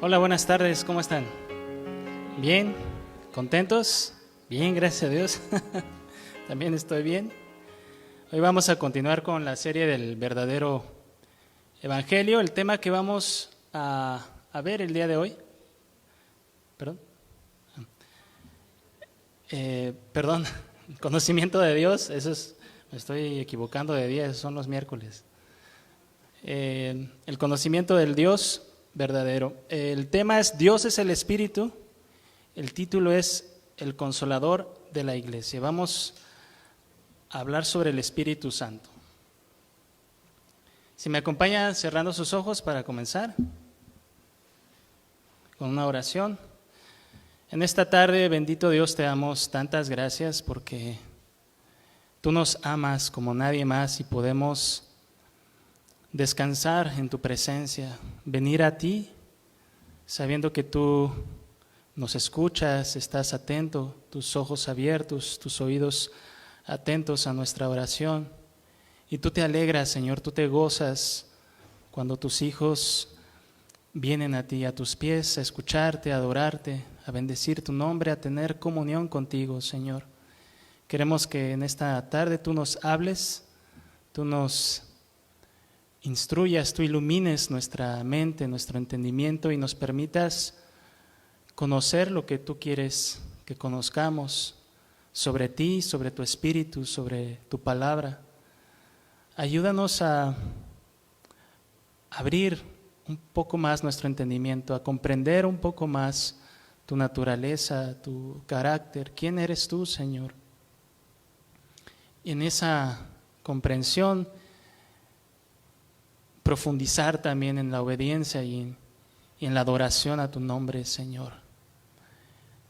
Hola, buenas tardes, ¿cómo están? ¿Bien? ¿Contentos? Bien, gracias a Dios. También estoy bien. Hoy vamos a continuar con la serie del verdadero evangelio. El tema que vamos a ver el día de hoy, perdón, perdón, conocimiento de Dios, me estoy equivocando de día, esos son los miércoles. El conocimiento del Dios verdadero. El tema es Dios es el Espíritu. El título es El Consolador de la Iglesia. Vamos a hablar sobre el Espíritu Santo. Si me acompañan cerrando sus ojos para comenzar con una oración. En esta tarde, bendito Dios, te damos tantas gracias porque tú nos amas como nadie más y podemos descansar en tu presencia, venir a ti sabiendo que tú nos escuchas, estás atento, tus ojos abiertos, tus oídos atentos a nuestra oración. Y tú te alegras, Señor, tú te gozas cuando tus hijos vienen a ti, a tus pies, a escucharte, a adorarte, a bendecir tu nombre, a tener comunión contigo, Señor. Queremos que en esta tarde tú nos hables, tú nos instruyas, tú ilumines nuestra mente, nuestro entendimiento y nos permitas conocer lo que tú quieres que conozcamos sobre ti, sobre tu espíritu, sobre tu palabra. Ayúdanos a abrir un poco más nuestro entendimiento, a comprender un poco más tu naturaleza, tu carácter, quién eres tú, Señor. Y en esa comprensión profundizar también en la obediencia y en la adoración a tu nombre, Señor.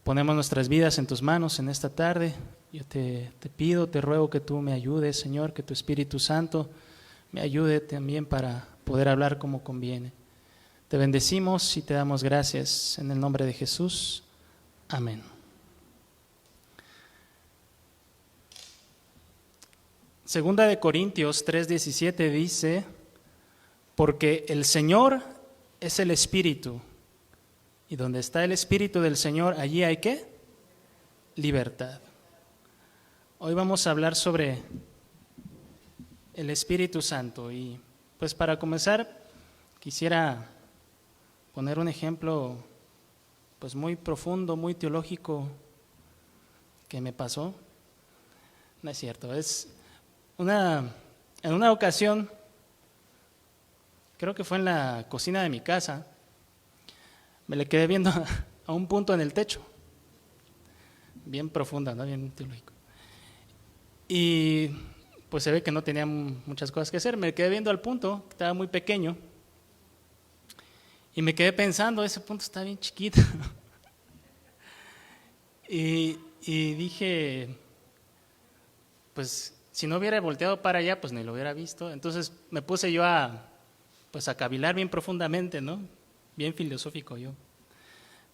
Ponemos nuestras vidas en tus manos en esta tarde. Yo te pido, te ruego que tú me ayudes, Señor, que tu Espíritu Santo me ayude también para poder hablar como conviene. Te bendecimos y te damos gracias en el nombre de Jesús. Amén. Segunda de Corintios 3:17 dice: porque el Señor es el Espíritu, y donde está el Espíritu del Señor, allí hay ¿qué? Libertad. Hoy vamos a hablar sobre el Espíritu Santo y pues para comenzar quisiera poner un ejemplo pues muy profundo, muy teológico que me pasó. No es cierto, en una ocasión, creo que fue en la cocina de mi casa, me le quedé viendo a un punto en el techo, bien profunda, ¿no? Bien teológico. Y pues se ve que no tenía muchas cosas que hacer, me quedé viendo al punto, que estaba muy pequeño, y me quedé pensando, ese punto está bien chiquito. y dije, pues si no hubiera volteado para allá, pues ni lo hubiera visto. Entonces me puse yo a cavilar bien profundamente, ¿no? Bien filosófico yo.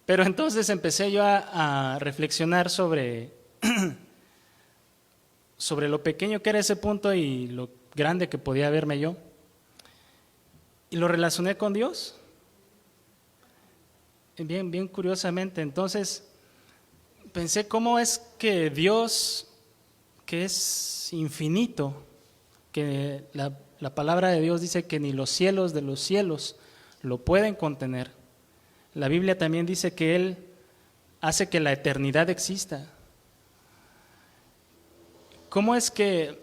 Pero entonces empecé yo a reflexionar sobre lo pequeño que era ese punto y lo grande que podía verme yo. Y lo relacioné con Dios. Bien curiosamente. Entonces pensé cómo es que Dios, que es infinito, que la palabra de Dios dice que ni los cielos de los cielos lo pueden contener. La Biblia también dice que Él hace que la eternidad exista. ¿Cómo es que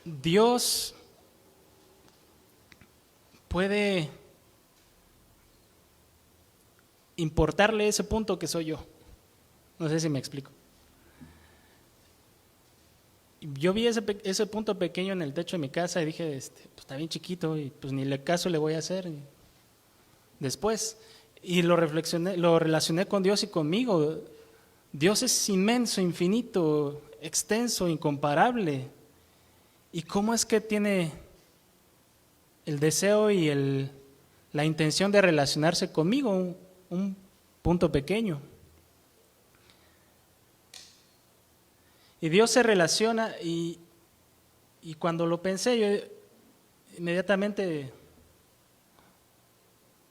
Dios puede importarle ese punto que soy yo? No sé si me explico. Yo vi ese punto pequeño en el techo de mi casa y dije, pues está bien chiquito y pues ni le caso le voy a hacer después. Y lo relacioné con Dios y conmigo. Dios es inmenso, infinito, extenso, incomparable. ¿Y cómo es que tiene el deseo y la intención de relacionarse conmigo, un punto pequeño? Y Dios se relaciona y cuando lo pensé, yo inmediatamente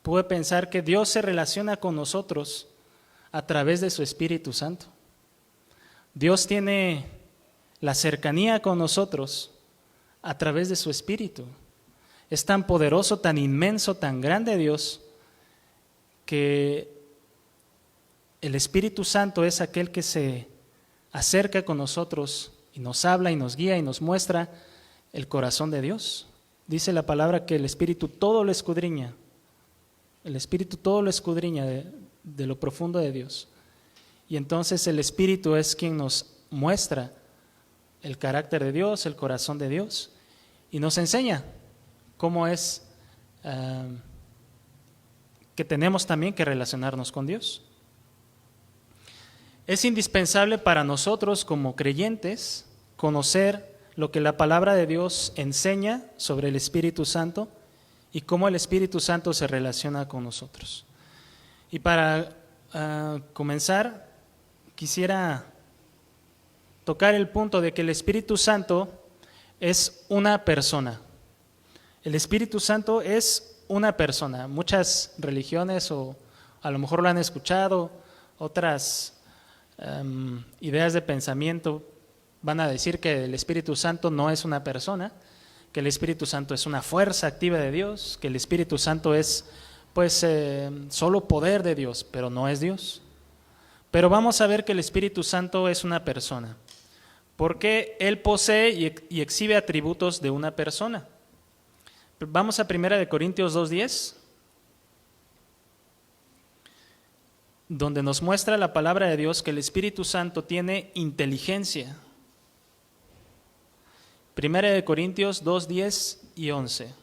pude pensar que Dios se relaciona con nosotros a través de su Espíritu Santo. Dios tiene la cercanía con nosotros a través de su Espíritu. Es tan poderoso, tan inmenso, tan grande Dios, que el Espíritu Santo es aquel que se acerca con nosotros y nos habla y nos guía y nos muestra el corazón de Dios. Dice la palabra que el Espíritu todo lo escudriña. El Espíritu todo lo escudriña de lo profundo de Dios. Y entonces el Espíritu es quien nos muestra el carácter de Dios, el corazón de Dios, y nos enseña cómo es que tenemos también que relacionarnos con Dios. Es indispensable para nosotros como creyentes conocer lo que la palabra de Dios enseña sobre el Espíritu Santo y cómo el Espíritu Santo se relaciona con nosotros. Y para comenzar, quisiera tocar el punto de que el Espíritu Santo es una persona. El Espíritu Santo es una persona. Muchas religiones, o a lo mejor lo han escuchado, otras ideas de pensamiento van a decir que el Espíritu Santo no es una persona, que el Espíritu Santo es una fuerza activa de Dios, que el Espíritu Santo es solo poder de Dios, pero no es Dios. Pero vamos a ver que el Espíritu Santo es una persona, porque Él posee y exhibe atributos de una persona. Vamos a 1 Corintios 2:10, donde nos muestra la palabra de Dios que el Espíritu Santo tiene inteligencia. 1 Corintios 2:10 y 11.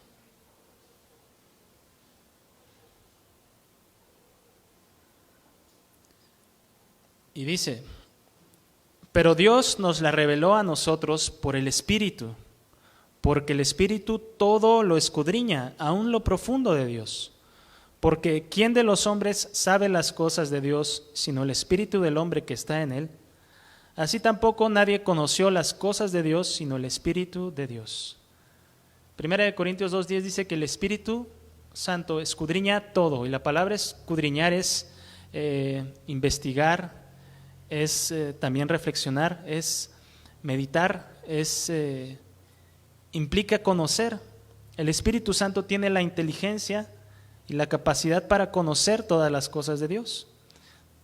Y dice: pero Dios nos la reveló a nosotros por el Espíritu, porque el Espíritu todo lo escudriña, aún lo profundo de Dios. Porque ¿quién de los hombres sabe las cosas de Dios, sino el Espíritu del hombre que está en él? Así tampoco nadie conoció las cosas de Dios, sino el Espíritu de Dios. 1 Corintios 2:10 dice que el Espíritu Santo escudriña todo, y la palabra escudriñar es investigar, es también reflexionar, es meditar, implica conocer. El Espíritu Santo tiene la inteligencia y la capacidad para conocer todas las cosas de Dios.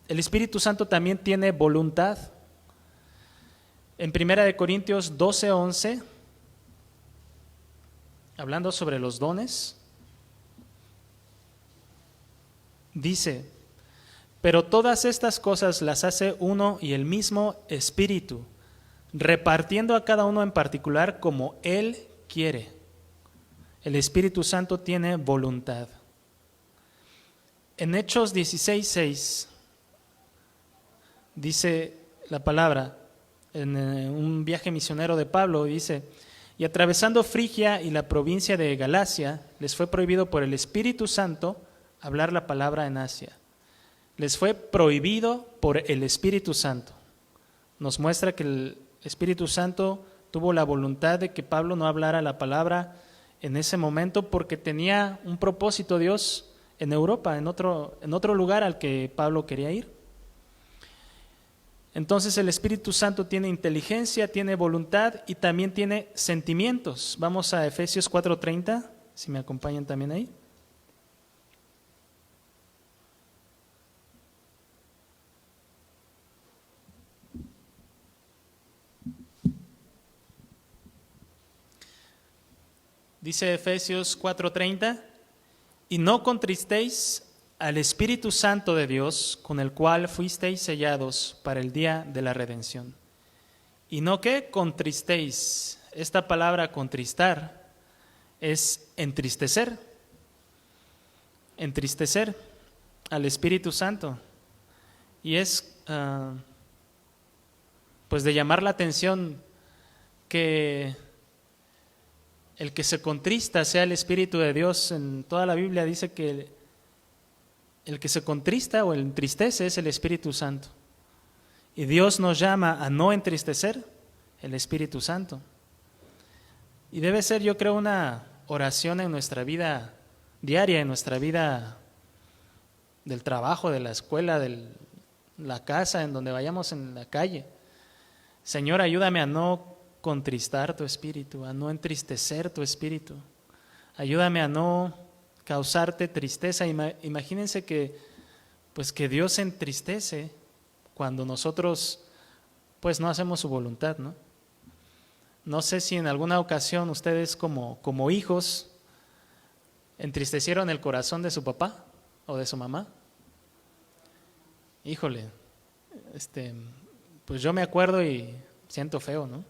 El Espíritu Santo también tiene voluntad. En 1 Corintios 12:11, hablando sobre los dones, dice: pero todas estas cosas las hace uno y el mismo Espíritu, repartiendo a cada uno en particular como Él quiere. El Espíritu Santo tiene voluntad. En Hechos 16:6 dice la palabra, en un viaje misionero de Pablo, dice: y atravesando Frigia y la provincia de Galacia, les fue prohibido por el Espíritu Santo hablar la palabra en Asia. Les fue prohibido por el Espíritu Santo. Nos muestra que el Espíritu Santo tuvo la voluntad de que Pablo no hablara la palabra en ese momento, porque tenía un propósito Dios en Europa, en otro lugar al que Pablo quería ir. Entonces el Espíritu Santo tiene inteligencia, tiene voluntad y también tiene sentimientos. Vamos a Efesios 4:30, si me acompañan también ahí. Dice Efesios 4:30: y no contristéis al Espíritu Santo de Dios, con el cual fuisteis sellados para el día de la redención. Y no que contristéis. Esta palabra contristar es entristecer. Entristecer al Espíritu Santo. Y es pues de llamar la atención que el que se contrista sea el Espíritu de Dios. En toda la Biblia dice que el que se contrista o entristece es el Espíritu Santo. Y Dios nos llama a no entristecer el Espíritu Santo. Y debe ser, yo creo, una oración en nuestra vida diaria, en nuestra vida del trabajo, de la escuela, de la casa, en donde vayamos en la calle. Señor, ayúdame a no contristar tu espíritu, a no entristecer tu espíritu. Ayúdame a no causarte tristeza. Imagínense que Dios se entristece cuando nosotros pues no hacemos su voluntad, ¿no? No sé si en alguna ocasión ustedes como hijos entristecieron el corazón de su papá o de su mamá. Híjole, pues yo me acuerdo y siento feo, ¿no?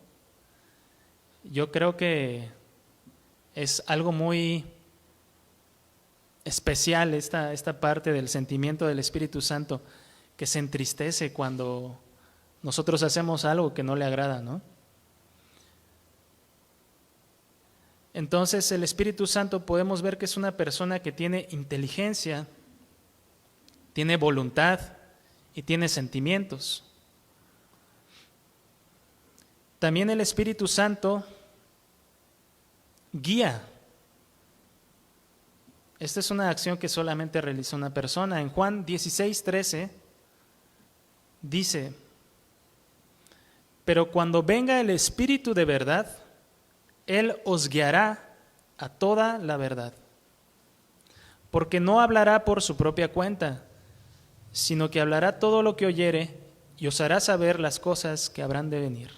Yo creo que es algo muy especial esta parte del sentimiento del Espíritu Santo, que se entristece cuando nosotros hacemos algo que no le agrada, ¿no? Entonces el Espíritu Santo podemos ver que es una persona que tiene inteligencia, tiene voluntad y tiene sentimientos. También el Espíritu Santo guía. Esta es una acción que solamente realiza una persona. En Juan 16:13 dice: pero cuando venga el Espíritu de verdad, Él os guiará a toda la verdad, porque no hablará por su propia cuenta, sino que hablará todo lo que oyere y os hará saber las cosas que habrán de venir.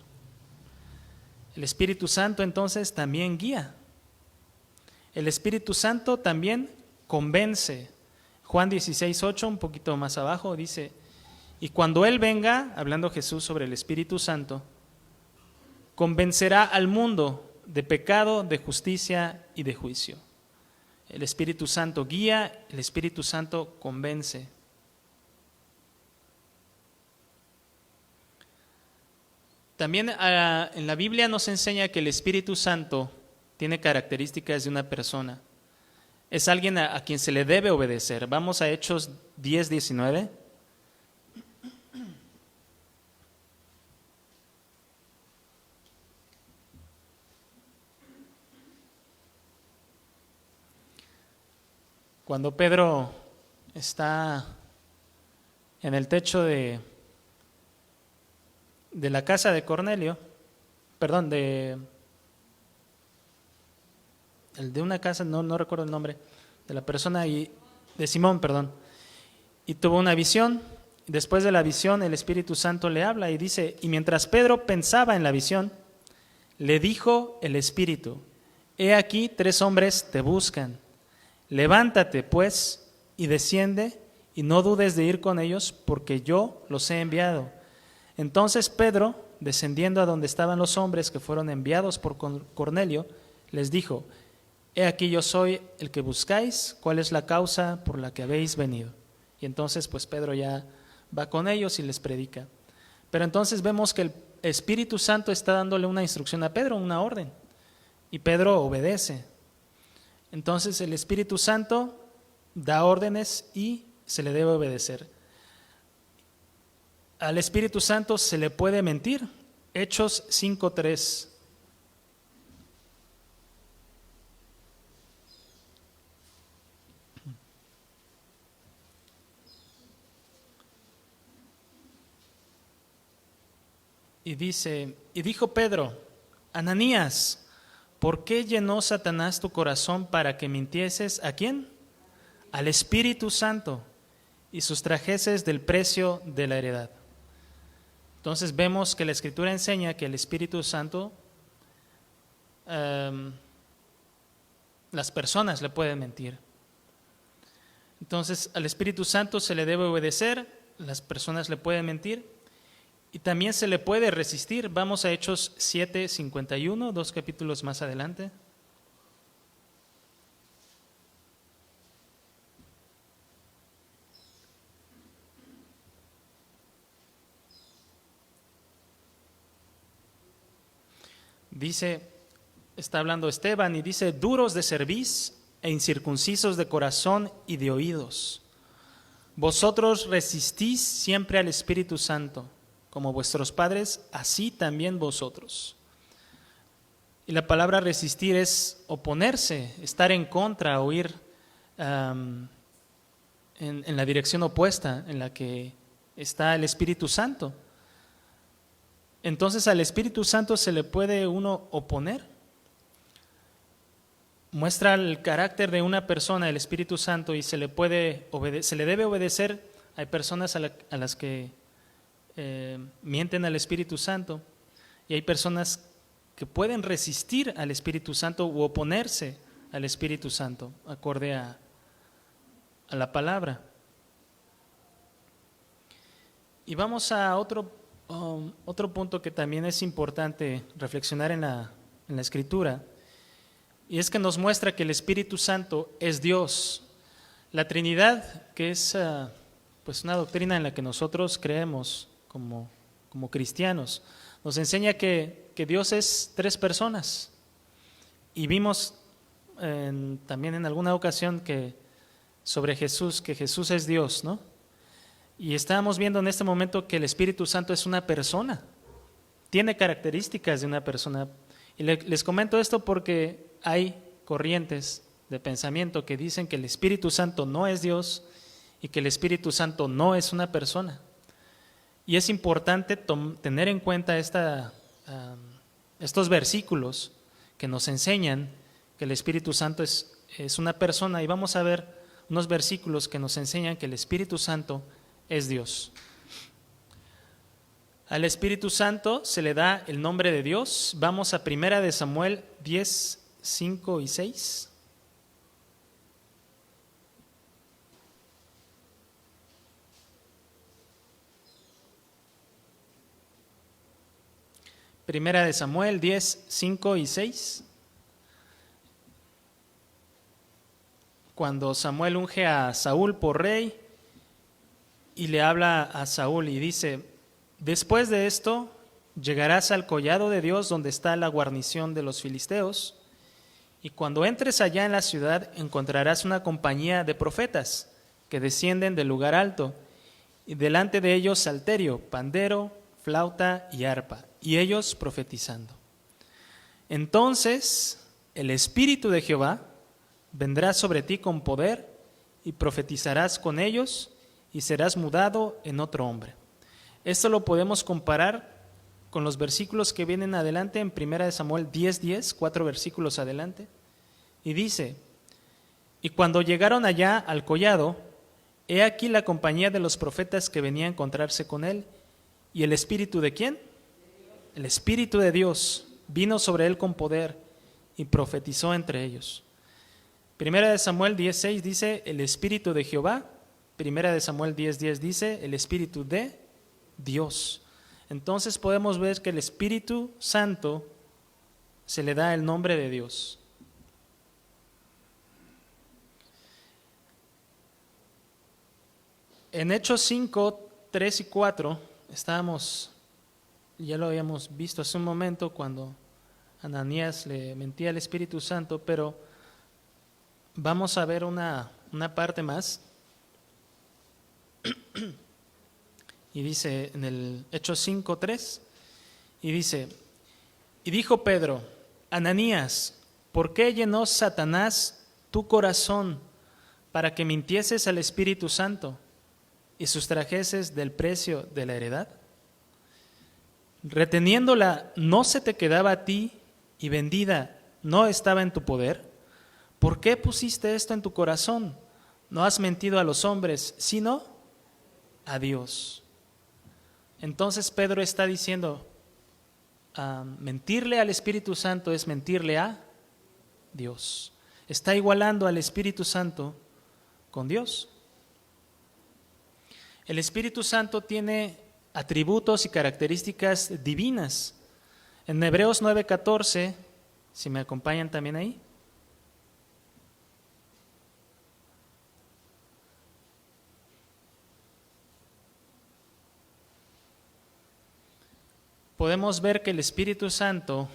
El Espíritu Santo entonces también guía. El Espíritu Santo también convence. Juan 16:8, un poquito más abajo, dice: y cuando Él venga, hablando Jesús sobre el Espíritu Santo, convencerá al mundo de pecado, de justicia y de juicio. El Espíritu Santo guía, el Espíritu Santo convence. También en la Biblia nos enseña que el Espíritu Santo tiene características de una persona. Es alguien a quien se le debe obedecer. Vamos a Hechos 10:19. Cuando Pedro está en el techo de la casa de Cornelio, perdón, de una casa, no recuerdo el nombre, de la persona, de Simón, perdón, y tuvo una visión. Después de la visión, el Espíritu Santo le habla y dice: y mientras Pedro pensaba en la visión, le dijo el Espíritu: he aquí 3 hombres te buscan. Levántate, pues, y desciende, y no dudes de ir con ellos, porque yo los he enviado. Entonces Pedro, descendiendo a donde estaban los hombres que fueron enviados por Cornelio, les dijo: he aquí yo soy el que buscáis, ¿cuál es la causa por la que habéis venido? Y entonces pues Pedro ya va con ellos y les predica. Pero entonces vemos que el Espíritu Santo está dándole una instrucción a Pedro, una orden, y Pedro obedece. Entonces el Espíritu Santo da órdenes y se le debe obedecer. Al Espíritu Santo se le puede mentir. Hechos 5:3. Y dice: y dijo Pedro: Ananías, ¿por qué llenó Satanás tu corazón para que mintieses a quién? Al Espíritu Santo, y sustrajeses del precio de la heredad. Entonces vemos que la Escritura enseña que el Espíritu Santo, las personas le pueden mentir. Entonces al Espíritu Santo se le debe obedecer, las personas le pueden mentir y también se le puede resistir. Vamos a Hechos 7:51, 2 capítulos más adelante. Dice, está hablando Esteban y dice: duros de cerviz e incircuncisos de corazón y de oídos. Vosotros resistís siempre al Espíritu Santo, como vuestros padres, así también vosotros. Y la palabra resistir es oponerse, estar en contra o ir en la dirección opuesta en la que está el Espíritu Santo. Entonces al Espíritu Santo se le puede uno oponer. Muestra el carácter de una persona, el Espíritu Santo, y se le debe obedecer. Hay personas a las que mienten al Espíritu Santo, y hay personas que pueden resistir al Espíritu Santo u oponerse al Espíritu Santo, acorde a la palabra. Y vamos a otro punto que también es importante reflexionar en la Escritura, y es que nos muestra que el Espíritu Santo es Dios. La Trinidad, que es pues una doctrina en la que nosotros creemos como cristianos, nos enseña que Dios es 3 personas. Y vimos también en alguna ocasión sobre Jesús, que Jesús es Dios, ¿no? Y estábamos viendo en este momento que el Espíritu Santo es una persona, tiene características de una persona. Y les comento esto porque hay corrientes de pensamiento que dicen que el Espíritu Santo no es Dios y que el Espíritu Santo no es una persona. Y es importante tener en cuenta estos versículos que nos enseñan que el Espíritu Santo es una persona, y vamos a ver unos versículos que nos enseñan que el Espíritu Santo es Dios. Al Espíritu Santo se le da el nombre de Dios. Vamos a 1 de Samuel 10, 5 y 6. Primera de Samuel 10, 5 y 6. Cuando Samuel unge a Saúl por rey y le habla a Saúl y dice: después de esto llegarás al collado de Dios donde está la guarnición de los filisteos, y cuando entres allá en la ciudad encontrarás una compañía de profetas que descienden del lugar alto, y delante de ellos salterio, pandero, flauta y arpa, y ellos profetizando. Entonces el Espíritu de Jehová vendrá sobre ti con poder, y profetizarás con ellos, y serás mudado en otro hombre. Esto lo podemos comparar con los versículos que vienen adelante en 1 Samuel 10:10, 4 versículos adelante. Y dice: y cuando llegaron allá al collado, he aquí la compañía de los profetas que venía a encontrarse con él, y el Espíritu ¿de quién? El Espíritu de Dios vino sobre él con poder, y profetizó entre ellos. 1 Samuel 10:6 dice el Espíritu de Jehová. 1 Samuel 10:10 dice el Espíritu de Dios. Entonces podemos ver que el Espíritu Santo se le da el nombre de Dios. En Hechos 5, 3 y 4 ya lo habíamos visto hace un momento cuando Ananías le mentía al Espíritu Santo, pero vamos a ver una parte más. Y dice en el Hechos 5:3, y dice: y dijo Pedro: Ananías, ¿por qué llenó Satanás tu corazón para que mintieses al Espíritu Santo y sustrajeses del precio de la heredad? Reteniéndola, ¿no se te quedaba a ti, y vendida no estaba en tu poder? ¿Por qué pusiste esto en tu corazón? No has mentido a los hombres, sino a Dios. Entonces Pedro está diciendo, mentirle al Espíritu Santo es mentirle a Dios. Está igualando al Espíritu Santo con Dios. El Espíritu Santo tiene atributos y características divinas. En Hebreos 9:14, si me acompañan también ahí. Podemos ver que el Espíritu Santo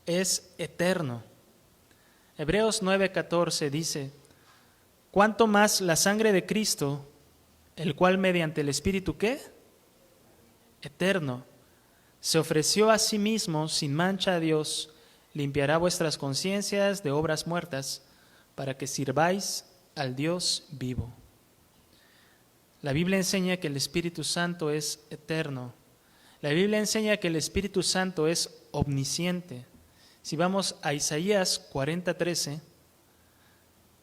es eterno. Hebreos 9:14 dice: ¿cuánto más la sangre de Cristo, el cual mediante el Espíritu ¿qué? Eterno, se ofreció a sí mismo sin mancha a Dios, limpiará vuestras conciencias de obras muertas, para que sirváis al Dios vivo. La Biblia enseña que el Espíritu Santo es eterno. La Biblia enseña que el Espíritu Santo es omnisciente. Si vamos a Isaías 40:13,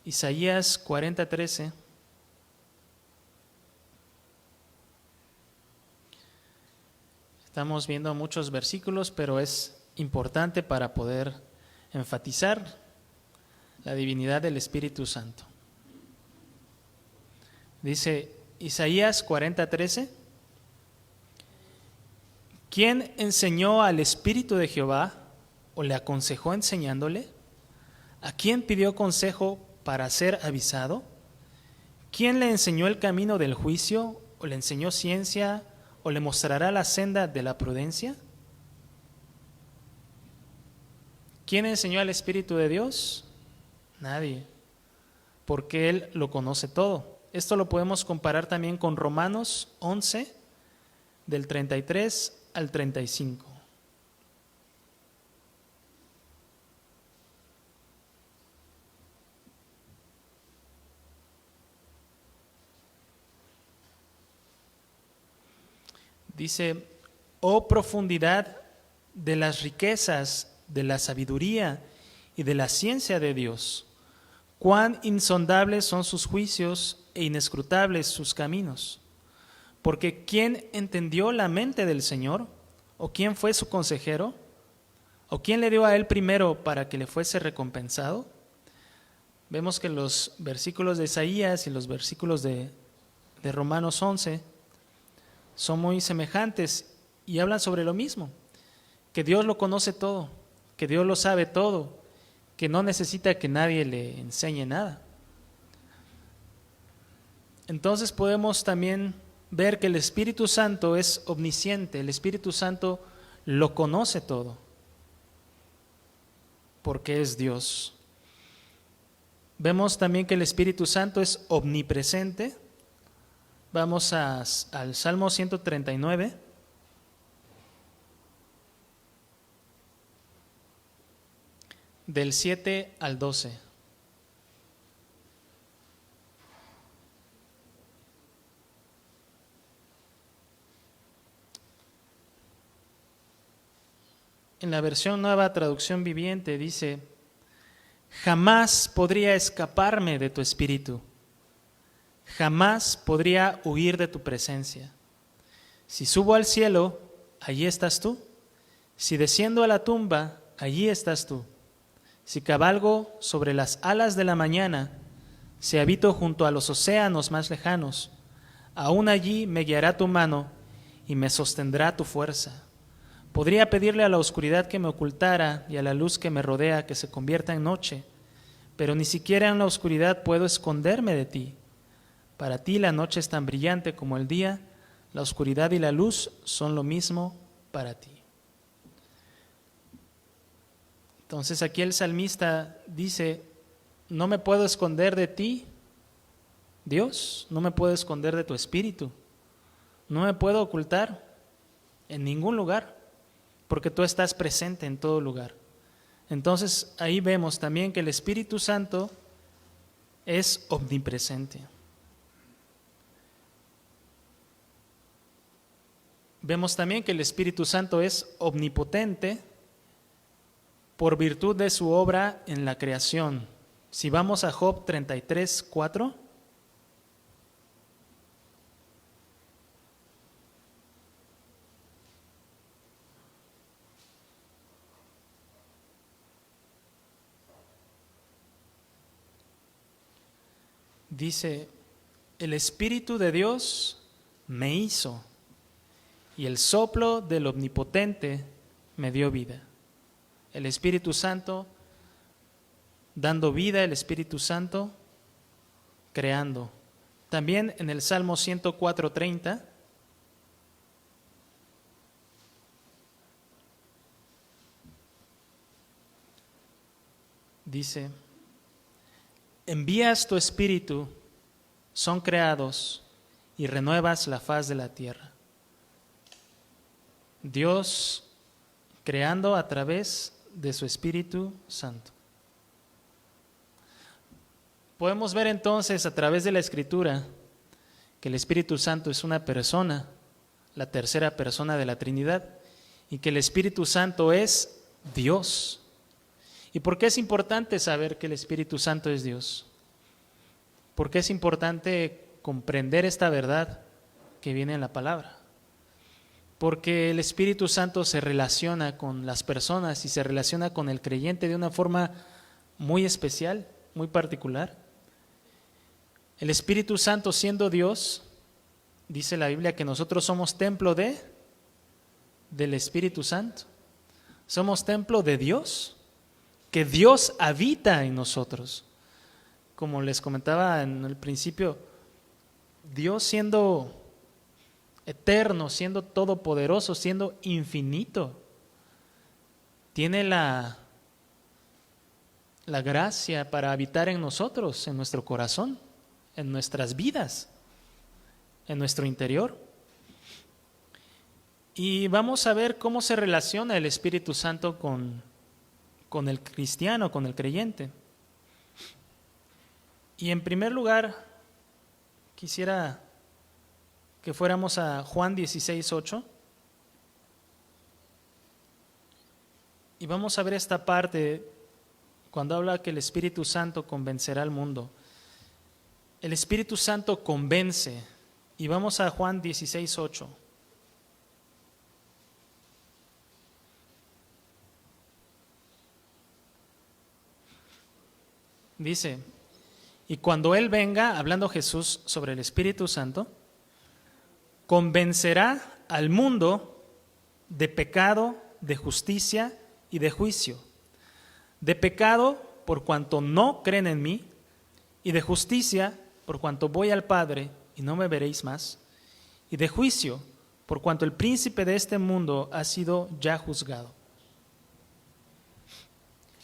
Isaías 40:13, estamos viendo muchos versículos, pero es importante para poder enfatizar la divinidad del Espíritu Santo. Dice Isaías 40:13, ¿quién enseñó al Espíritu de Jehová o le aconsejó enseñándole? ¿A quién pidió consejo para ser avisado? ¿Quién le enseñó el camino del juicio o le enseñó ciencia o le mostrará la senda de la prudencia? ¿Quién enseñó al Espíritu de Dios? Nadie, porque Él lo conoce todo. Esto lo podemos comparar también con Romanos 11, del 33 al 35. Dice, oh profundidad de las riquezas, de la sabiduría y de la ciencia de Dios, cuán insondables son sus juicios e inescrutables sus caminos. Porque ¿quién entendió la mente del Señor? ¿O quién fue su consejero? ¿O quién le dio a él primero para que le fuese recompensado? Vemos que los versículos de Isaías y los versículos de Romanos 11 son muy semejantes y hablan sobre lo mismo, que Dios lo conoce todo, que Dios lo sabe todo, que no necesita que nadie le enseñe nada. Entonces podemos también ver que el Espíritu Santo es omnisciente, el Espíritu Santo lo conoce todo, porque es Dios. Vemos también que el Espíritu Santo es omnipresente. Vamos al Salmo 139. Del 7 al 12. En la versión Nueva Traducción Viviente dice, jamás podría escaparme de tu espíritu, jamás podría huir de tu presencia. Si subo al cielo, allí estás tú. Si desciendo a la tumba, allí estás tú. Si cabalgo sobre las alas de la mañana, si habito junto a los océanos más lejanos, aún allí me guiará tu mano y me sostendrá tu fuerza. Podría pedirle a la oscuridad que me ocultara y a la luz que me rodea que se convierta en noche, pero ni siquiera en la oscuridad puedo esconderme de ti. Para ti la noche es tan brillante como el día, la oscuridad y la luz son lo mismo para ti. Entonces aquí el salmista dice, no me puedo esconder de ti, Dios, no me puedo esconder de tu espíritu, no me puedo ocultar en ningún lugar, porque tú estás presente en todo lugar. Entonces ahí vemos también que el Espíritu Santo es omnipresente. Vemos también que el Espíritu Santo es omnipotente por virtud de su obra en la creación. Si vamos a Job 33:4, dice, el Espíritu de Dios me hizo y el soplo del Omnipotente me dio vida. El Espíritu Santo dando vida, el Espíritu Santo creando. También en el Salmo 104:30 dice, envías tu Espíritu, son creados y renuevas la faz de la tierra. Dios creando a través de su Espíritu Santo. Podemos ver entonces a través de la Escritura que el Espíritu Santo es una persona, la tercera persona de la Trinidad, y que el Espíritu Santo es Dios. ¿Y por qué es importante saber que el Espíritu Santo es Dios? ¿Por qué es importante comprender esta verdad que viene en la palabra? Porque el Espíritu Santo se relaciona con las personas y se relaciona con el creyente de una forma muy especial, muy particular. El Espíritu Santo, siendo Dios, dice la Biblia que nosotros somos templo del Espíritu Santo. Somos templo de Dios, que Dios habita en nosotros. Como les comentaba en el principio, Dios siendo eterno, siendo todopoderoso, siendo infinito, tiene la gracia para habitar en nosotros, en nuestro corazón, en nuestras vidas, en nuestro interior. Y vamos a ver cómo se relaciona el Espíritu Santo con el cristiano, con el creyente. Y en primer lugar, quisiera que fuéramos a Juan 16:8 y vamos a ver esta parte cuando habla que el Espíritu Santo convencerá al mundo. El Espíritu Santo convence, y vamos a Juan 16:8. Dice: y cuando Él venga, hablando Jesús sobre el Espíritu Santo, convencerá al mundo de pecado, de justicia y de juicio. De pecado, por cuanto no creen en mí, y de justicia, por cuanto voy al Padre y no me veréis más, y de juicio, por cuanto el príncipe de este mundo ha sido ya juzgado.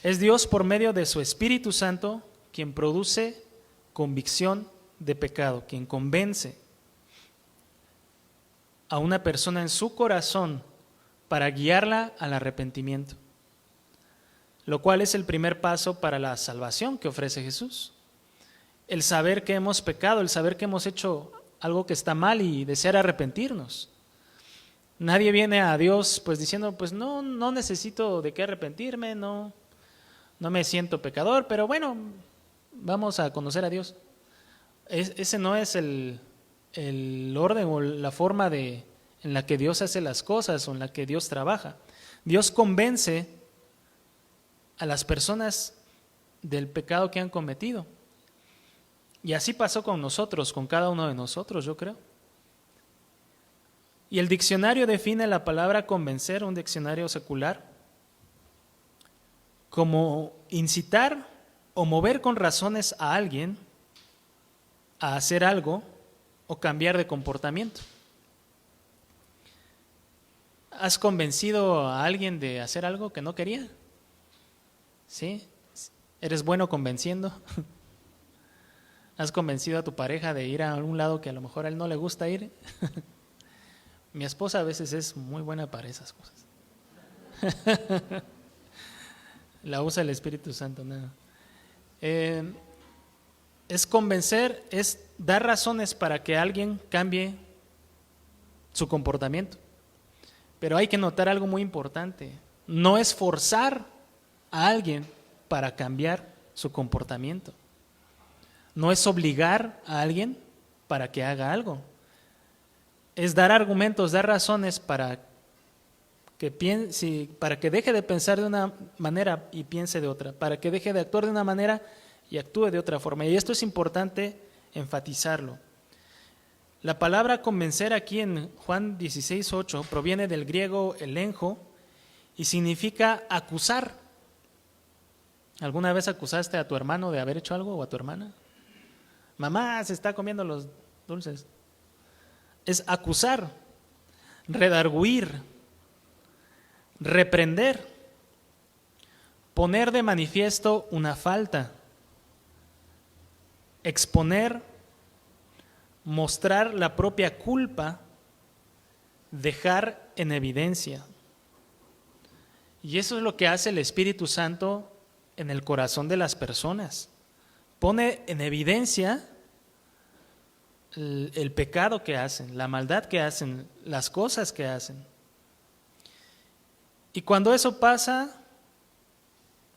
Es Dios por medio de su Espíritu Santo quien produce convicción de pecado, quien convence a una persona en su corazón para guiarla al arrepentimiento, lo cual es el primer paso para la salvación que ofrece Jesús. El saber que hemos pecado, el saber que hemos hecho algo que está mal y desear arrepentirnos. Nadie viene a Dios pues diciendo, pues no necesito de qué arrepentirme, no me siento pecador, pero bueno, vamos a conocer a Dios. Ese no es el orden o la forma en la que Dios hace las cosas o en la que Dios trabaja. Dios convence a las personas del pecado que han cometido. Y así pasó con nosotros, con cada uno de nosotros, yo creo. Y el diccionario define la palabra convencer, un diccionario secular, como incitar o mover con razones a alguien a hacer algo o cambiar de comportamiento. ¿Has convencido a alguien de hacer algo que no quería? ¿Sí? ¿Eres bueno convenciendo? ¿Has convencido a tu pareja de ir a algún lado que a lo mejor a él no le gusta ir? Mi esposa a veces es muy buena para esas cosas. La usa el Espíritu Santo, nada. Es convencer, es dar razones para que alguien cambie su comportamiento. Pero hay que notar algo muy importante. No es forzar a alguien para cambiar su comportamiento. No es obligar a alguien para que haga algo. Es dar argumentos, dar razones para que deje de pensar de una manera y piense de otra, para que deje de actuar de una manera y actúe de otra forma. Y esto es importante enfatizarlo. La palabra convencer aquí en Juan 16:8 proviene del griego elenjo y significa acusar. ¿Alguna vez acusaste a tu hermano de haber hecho algo o a tu hermana? Mamá, se está comiendo los dulces. Es acusar, redarguir, reprender, poner de manifiesto una falta, exponer, mostrar la propia culpa, dejar en evidencia. Y eso es lo que hace el Espíritu Santo en el corazón de las personas. Pone en evidencia el pecado que hacen, la maldad que hacen, las cosas que hacen. Y cuando eso pasa,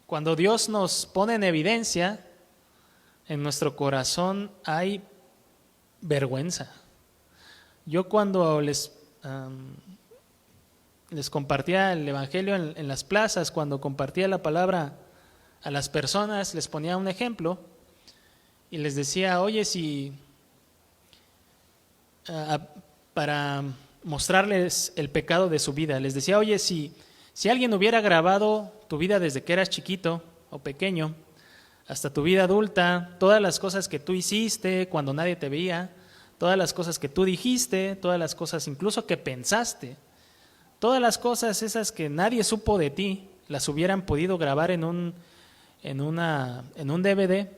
cuando Dios nos pone en evidencia, en nuestro corazón hay vergüenza. Yo cuando les compartía el Evangelio en las plazas, cuando compartía la palabra a las personas, les ponía un ejemplo y les decía, oye, si para mostrarles el pecado de su vida, les decía, oye, si alguien hubiera grabado tu vida desde que eras chiquito o pequeño hasta tu vida adulta, todas las cosas que tú hiciste cuando nadie te veía, todas las cosas que tú dijiste, todas las cosas incluso que pensaste, todas las cosas esas que nadie supo de ti, las hubieran podido grabar en un DVD,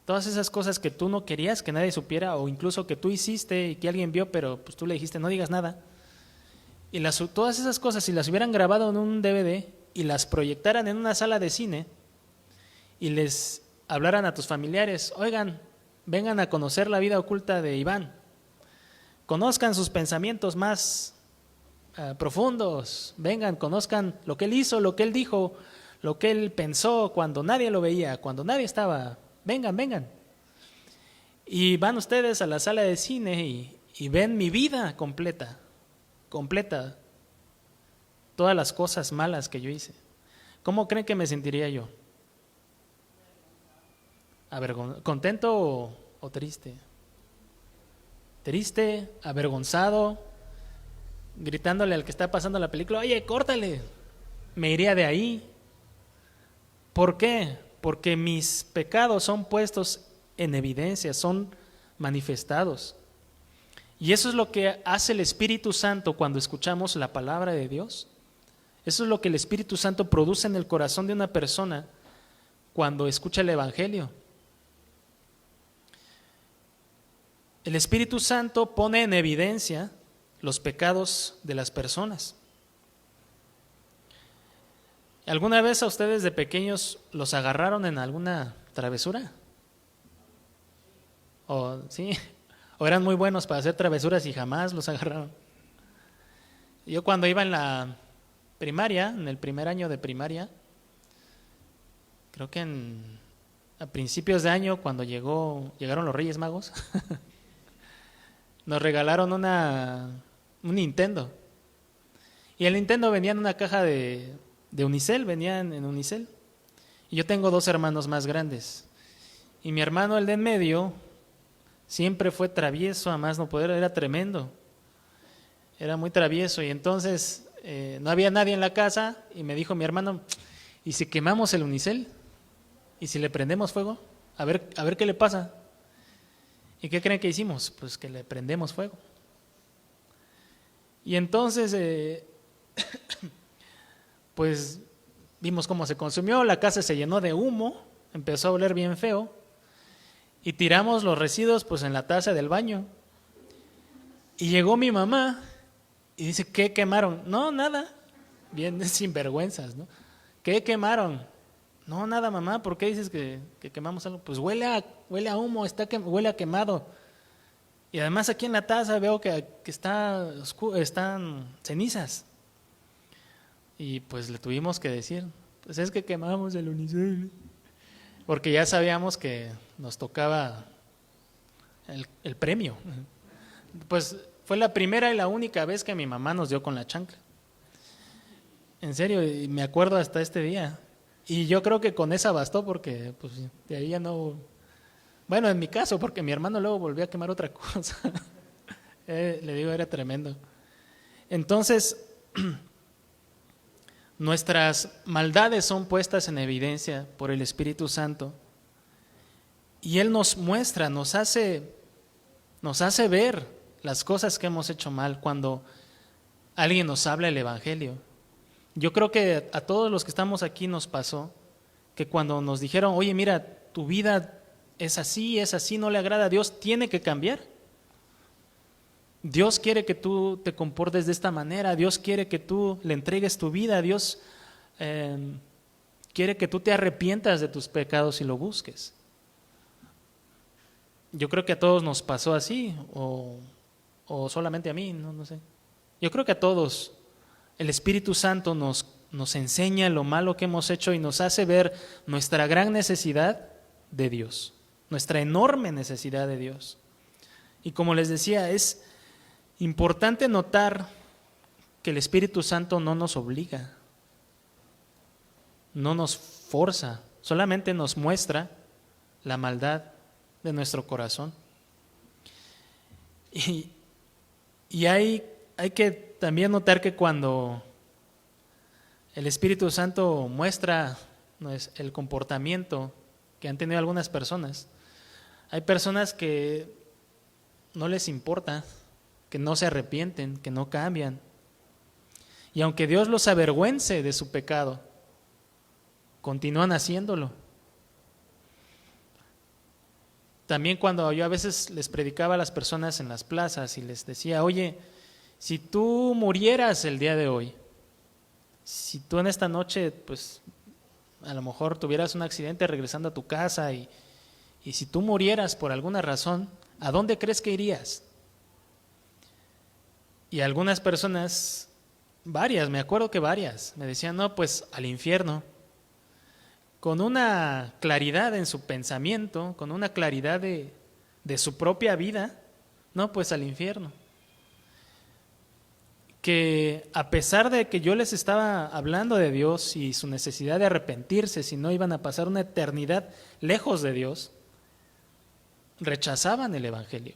todas esas cosas que tú no querías que nadie supiera o incluso que tú hiciste y que alguien vio, pero pues tú le dijiste no digas nada. Y todas esas cosas, si las hubieran grabado en un DVD y las proyectaran en una sala de cine y les hablaran a tus familiares, oigan, vengan a conocer la vida oculta de Iván, conozcan sus pensamientos más profundos, vengan, conozcan lo que él hizo, lo que él dijo, lo que él pensó cuando nadie lo veía, cuando nadie estaba, vengan. Y van ustedes a la sala de cine y ven mi vida completa, todas las cosas malas que yo hice. ¿Cómo creen que me sentiría yo? ¿Contento o triste? Triste, avergonzado, gritándole al que está pasando la película, oye, córtale, me iría de ahí. ¿Por qué? Porque mis pecados son puestos en evidencia, son manifestados. Y eso es lo que hace el Espíritu Santo cuando escuchamos la palabra de Dios. Eso es lo que el Espíritu Santo produce en el corazón de una persona cuando escucha el Evangelio. El Espíritu Santo pone en evidencia los pecados de las personas. ¿Alguna vez a ustedes de pequeños los agarraron en alguna travesura? ¿Sí? ¿O eran muy buenos para hacer travesuras y jamás los agarraron? Yo cuando iba en la primaria, en el primer año de primaria, creo que a principios de año, cuando llegaron los Reyes Magos, nos regalaron un Nintendo. Y el Nintendo venía en una caja de unicel, venían en unicel. Y yo tengo 2 hermanos más grandes. Y mi hermano, el de en medio, siempre fue travieso, a más no poder, era tremendo. Era muy travieso. Y entonces no había nadie en la casa y me dijo mi hermano, ¿y si quemamos el unicel? ¿Y si le prendemos fuego? A ver qué le pasa. ¿Y qué creen que hicimos? Pues que le prendemos fuego. Y entonces, pues vimos cómo se consumió, la casa se llenó de humo, empezó a oler bien feo, y tiramos los residuos pues en la taza del baño. Y llegó mi mamá y dice, ¿qué quemaron? No, nada, bien sinvergüenzas, ¿no? ¿Qué quemaron? No, nada, mamá, ¿por qué dices que quemamos algo? Pues huele a humo, huele a quemado. Y además aquí en la taza veo que están cenizas. Y pues le tuvimos que decir, pues es que quemamos el unicel. Porque ya sabíamos que nos tocaba el premio. Pues fue la primera y la única vez que mi mamá nos dio con la chancla. En serio, y me acuerdo hasta este día. Y yo creo que con esa bastó porque pues de ahí ya no... Bueno, en mi caso, porque mi hermano luego volvió a quemar otra cosa. Le digo, era tremendo. Entonces, nuestras maldades son puestas en evidencia por el Espíritu Santo. Y Él nos muestra, nos hace ver las cosas que hemos hecho mal cuando alguien nos habla el Evangelio. Yo creo que a todos los que estamos aquí nos pasó que cuando nos dijeron, oye, mira, tu vida es así, no le agrada a Dios, tiene que cambiar. Dios quiere que tú te comportes de esta manera, Dios quiere que tú le entregues tu vida, Dios quiere que tú te arrepientas de tus pecados y lo busques. Yo creo que a todos nos pasó así, o solamente a mí, no sé. Yo creo que a todos el Espíritu Santo nos enseña lo malo que hemos hecho y nos hace ver nuestra gran necesidad de Dios, nuestra enorme necesidad de Dios. Y como les decía, es importante notar que el Espíritu Santo no nos obliga, no nos forza, solamente nos muestra la maldad de nuestro corazón. Y hay que también notar que cuando el Espíritu Santo muestra el comportamiento que han tenido algunas personas, hay personas que no les importa, que no se arrepienten, que no cambian. Y aunque Dios los avergüence de su pecado, continúan haciéndolo. También cuando yo a veces les predicaba a las personas en las plazas y les decía, oye, si tú murieras el día de hoy, si tú en esta noche, pues a lo mejor tuvieras un accidente regresando a tu casa y si tú murieras por alguna razón, ¿a dónde crees que irías? Y algunas personas, varias, me acuerdo que varias, me decían, no, pues al infierno. Con una claridad en su pensamiento, con una claridad de su propia vida, no, pues al infierno. Que a pesar de que yo les estaba hablando de Dios y su necesidad de arrepentirse, si no iban a pasar una eternidad lejos de Dios, rechazaban el Evangelio.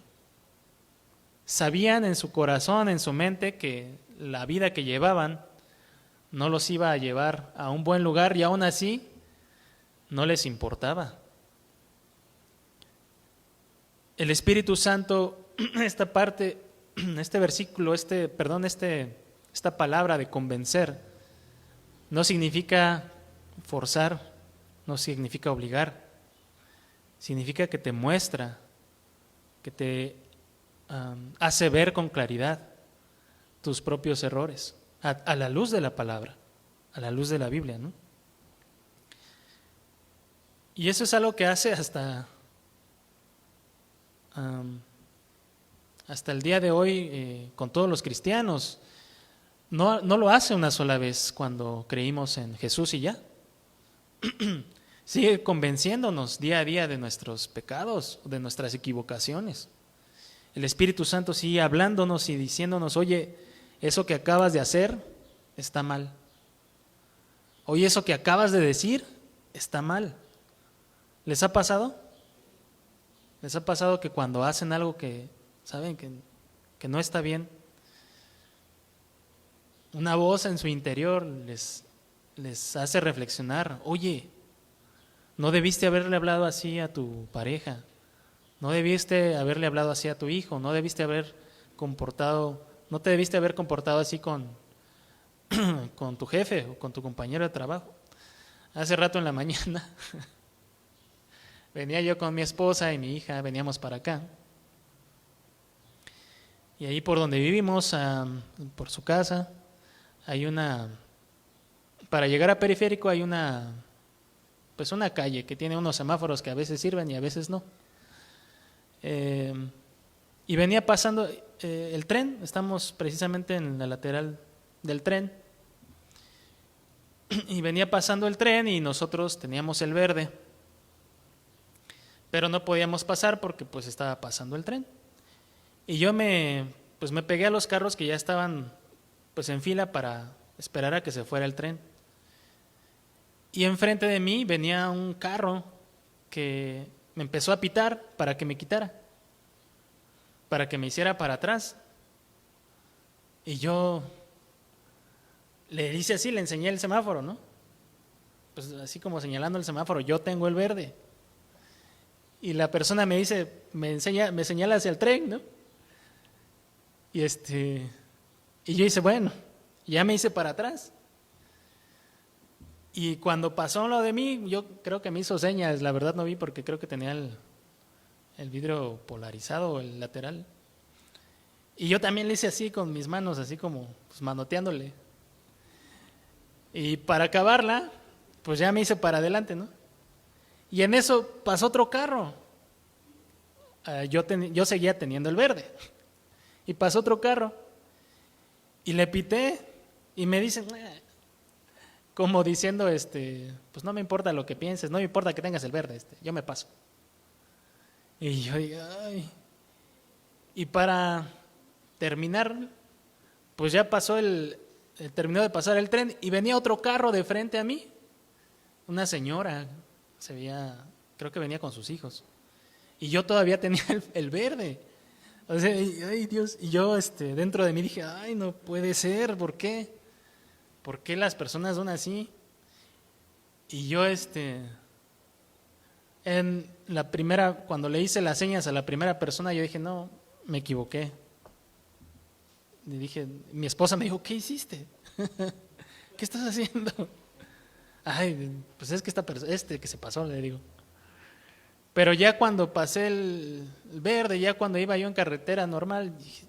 Sabían en su corazón, en su mente, que la vida que llevaban no los iba a llevar a un buen lugar y aún así no les importaba. El Espíritu Santo, esta parte, este versículo, esta palabra de convencer, no significa forzar, no significa obligar, significa que te muestra, que te hace ver con claridad tus propios errores, a la luz de la palabra, a la luz de la Biblia, ¿no? Y eso es algo que hace hasta el día de hoy con todos los cristianos. No lo hace una sola vez cuando creímos en Jesús y ya. Sigue convenciéndonos día a día de nuestros pecados, de nuestras equivocaciones. El Espíritu Santo sigue hablándonos y diciéndonos, oye, eso que acabas de hacer está mal. Oye, eso que acabas de decir está mal. ¿Les ha pasado? ¿Les ha pasado que cuando hacen algo que saben que no está bien, una voz en su interior les hace reflexionar, oye, no debiste haberle hablado así a tu pareja, no debiste haberle hablado así a tu hijo, no te debiste haber comportado así con tu jefe o con tu compañero de trabajo? Hace rato en la mañana venía yo con mi esposa y mi hija, veníamos para acá. Y ahí por donde vivimos, por su casa, para llegar a Periférico hay una calle que tiene unos semáforos que a veces sirven y a veces no. Y venía pasando el tren, estamos precisamente en la lateral del tren. Y venía pasando el tren y nosotros teníamos el verde, pero no podíamos pasar porque pues estaba pasando el tren. Y yo me pegué a los carros que ya estaban pues en fila para esperar a que se fuera el tren. Y enfrente de mí venía un carro que me empezó a pitar para que me quitara, para que me hiciera para atrás. Y yo le hice así, le enseñé el semáforo, ¿no? Pues así como señalando el semáforo, yo tengo el verde. Y la persona me dice, me señala hacia el tren, ¿no? Y yo hice, bueno, ya me hice para atrás. Y cuando pasó lo de mí, yo creo que me hizo señas, la verdad no vi porque creo que tenía el vidrio polarizado, el lateral. Y yo también le hice así con mis manos, así como pues, manoteándole. Y para acabarla, pues ya me hice para adelante, ¿no? Y en eso pasó otro carro. yo seguía teniendo el verde. Y pasó otro carro y le pité y me dicen, como diciendo, pues no me importa lo que pienses, no me importa que tengas el verde, yo me paso. Y yo digo, ay. Y para terminar, pues ya terminó de pasar el tren y venía otro carro de frente a mí. Una señora, creo que venía con sus hijos. Y yo todavía tenía el verde. O sea, ay Dios, y yo dentro de mí dije, ay, no puede ser, ¿por qué? ¿Por qué las personas son así? Y yo en la primera, cuando le hice las señas a la primera persona, yo dije, no, me equivoqué. Y dije, mi esposa me dijo, ¿qué hiciste? ¿Qué estás haciendo? Ay, pues es que que se pasó, le digo. Pero ya cuando pasé el verde, ya cuando iba yo en carretera normal, dije,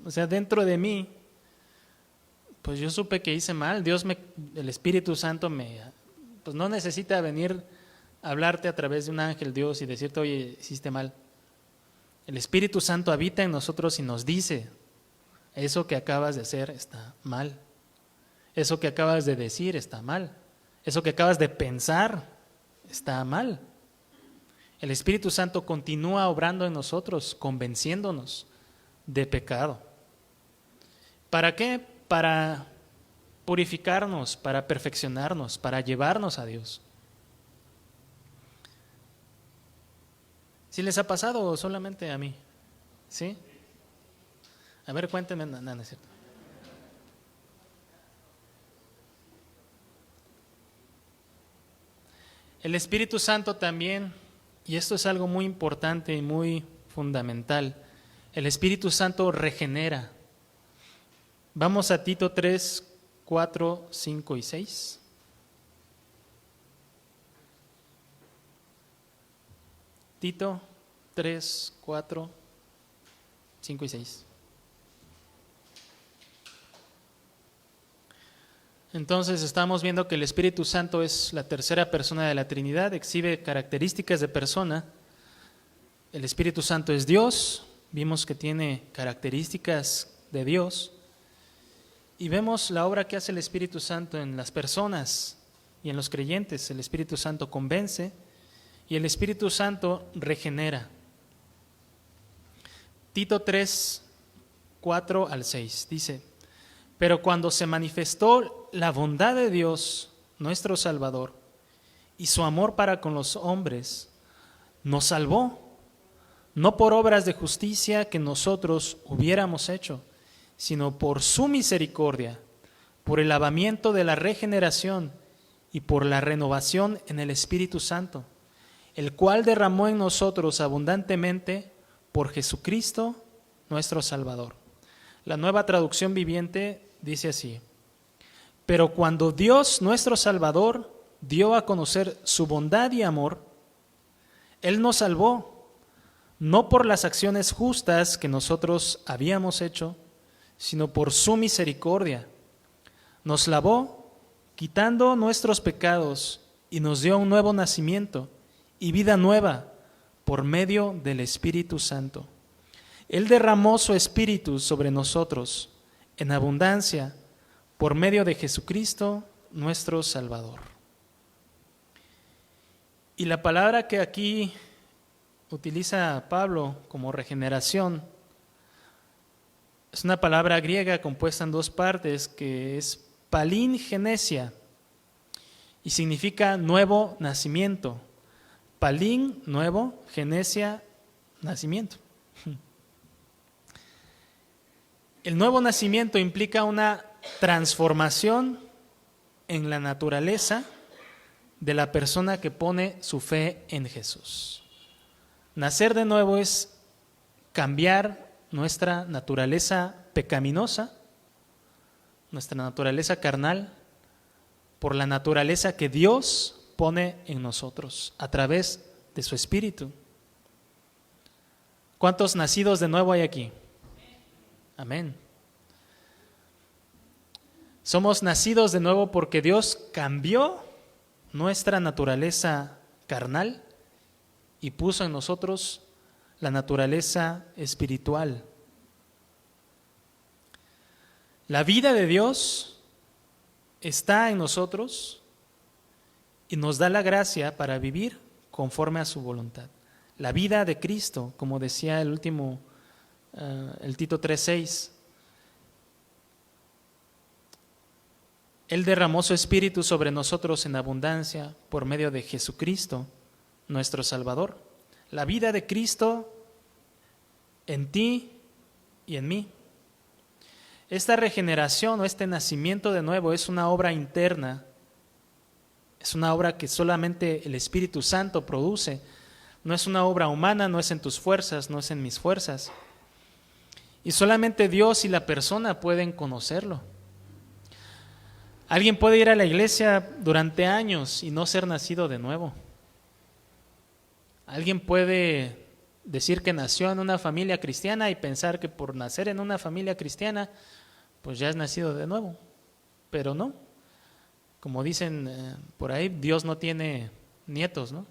o sea, dentro de mí, pues yo supe que hice mal. El Espíritu Santo pues no necesita venir a hablarte a través de un ángel Dios y decirte, oye, hiciste mal. El Espíritu Santo habita en nosotros y nos dice, eso que acabas de hacer está mal. Eso que acabas de decir está mal. Eso que acabas de pensar está mal. El Espíritu Santo continúa obrando en nosotros, convenciéndonos de pecado. ¿Para qué? Para purificarnos, para perfeccionarnos, para llevarnos a Dios. ¿Sí les ha pasado o solamente a mí? ¿Sí? A ver, cuéntenme, no es cierto. El Espíritu Santo también, y esto es algo muy importante y muy fundamental, el Espíritu Santo regenera. Vamos a Tito 3, 4, 5 y 6. Tito 3, 4, 5 y 6. Entonces estamos viendo que el Espíritu Santo es la tercera persona de la Trinidad, exhibe características de persona. El Espíritu Santo es Dios, vimos que tiene características de Dios. Y vemos la obra que hace el Espíritu Santo en las personas y en los creyentes. El Espíritu Santo convence y el Espíritu Santo regenera. Tito 3, 4 al 6 dice: pero cuando se manifestó la bondad de Dios, nuestro Salvador, y su amor para con los hombres, nos salvó, no por obras de justicia que nosotros hubiéramos hecho, sino por su misericordia, por el lavamiento de la regeneración y por la renovación en el Espíritu Santo, el cual derramó en nosotros abundantemente por Jesucristo nuestro Salvador. La Nueva Traducción Viviente dice así: pero cuando Dios nuestro Salvador dio a conocer su bondad y amor, Él nos salvó, no por las acciones justas que nosotros habíamos hecho, sino por su misericordia. Nos lavó, quitando nuestros pecados, y nos dio un nuevo nacimiento y vida nueva por medio del Espíritu Santo. Él derramó su Espíritu sobre nosotros en abundancia por medio de Jesucristo, nuestro Salvador. Y la palabra que aquí utiliza Pablo como regeneración es una palabra griega compuesta en dos partes, que es palingenesia y significa nuevo nacimiento. Palín, nuevo, genesia, nacimiento. El nuevo nacimiento implica una transformación en la naturaleza de la persona que pone su fe en Jesús. Nacer de nuevo es cambiar nuestra naturaleza pecaminosa, nuestra naturaleza carnal, por la naturaleza que Dios pone en nosotros a través de su Espíritu. ¿Cuántos nacidos de nuevo hay aquí? Amén. Somos nacidos de nuevo porque Dios cambió nuestra naturaleza carnal y puso en nosotros la naturaleza espiritual. La vida de Dios está en nosotros y nos da la gracia para vivir conforme a su voluntad. La vida de Cristo, como decía el Tito 3:6. Él derramó su Espíritu sobre nosotros en abundancia por medio de Jesucristo, nuestro Salvador. La vida de Cristo en ti y en mí. Esta regeneración o este nacimiento de nuevo es una obra interna, es una obra que solamente el Espíritu Santo produce. No es una obra humana, no es en tus fuerzas, no es en mis fuerzas. Y solamente Dios y la persona pueden conocerlo. Alguien puede ir a la iglesia durante años y no ser nacido de nuevo. Alguien puede decir que nació en una familia cristiana y pensar que por nacer en una familia cristiana, pues ya es nacido de nuevo. Pero no. Como dicen por ahí, Dios no tiene nietos, ¿no?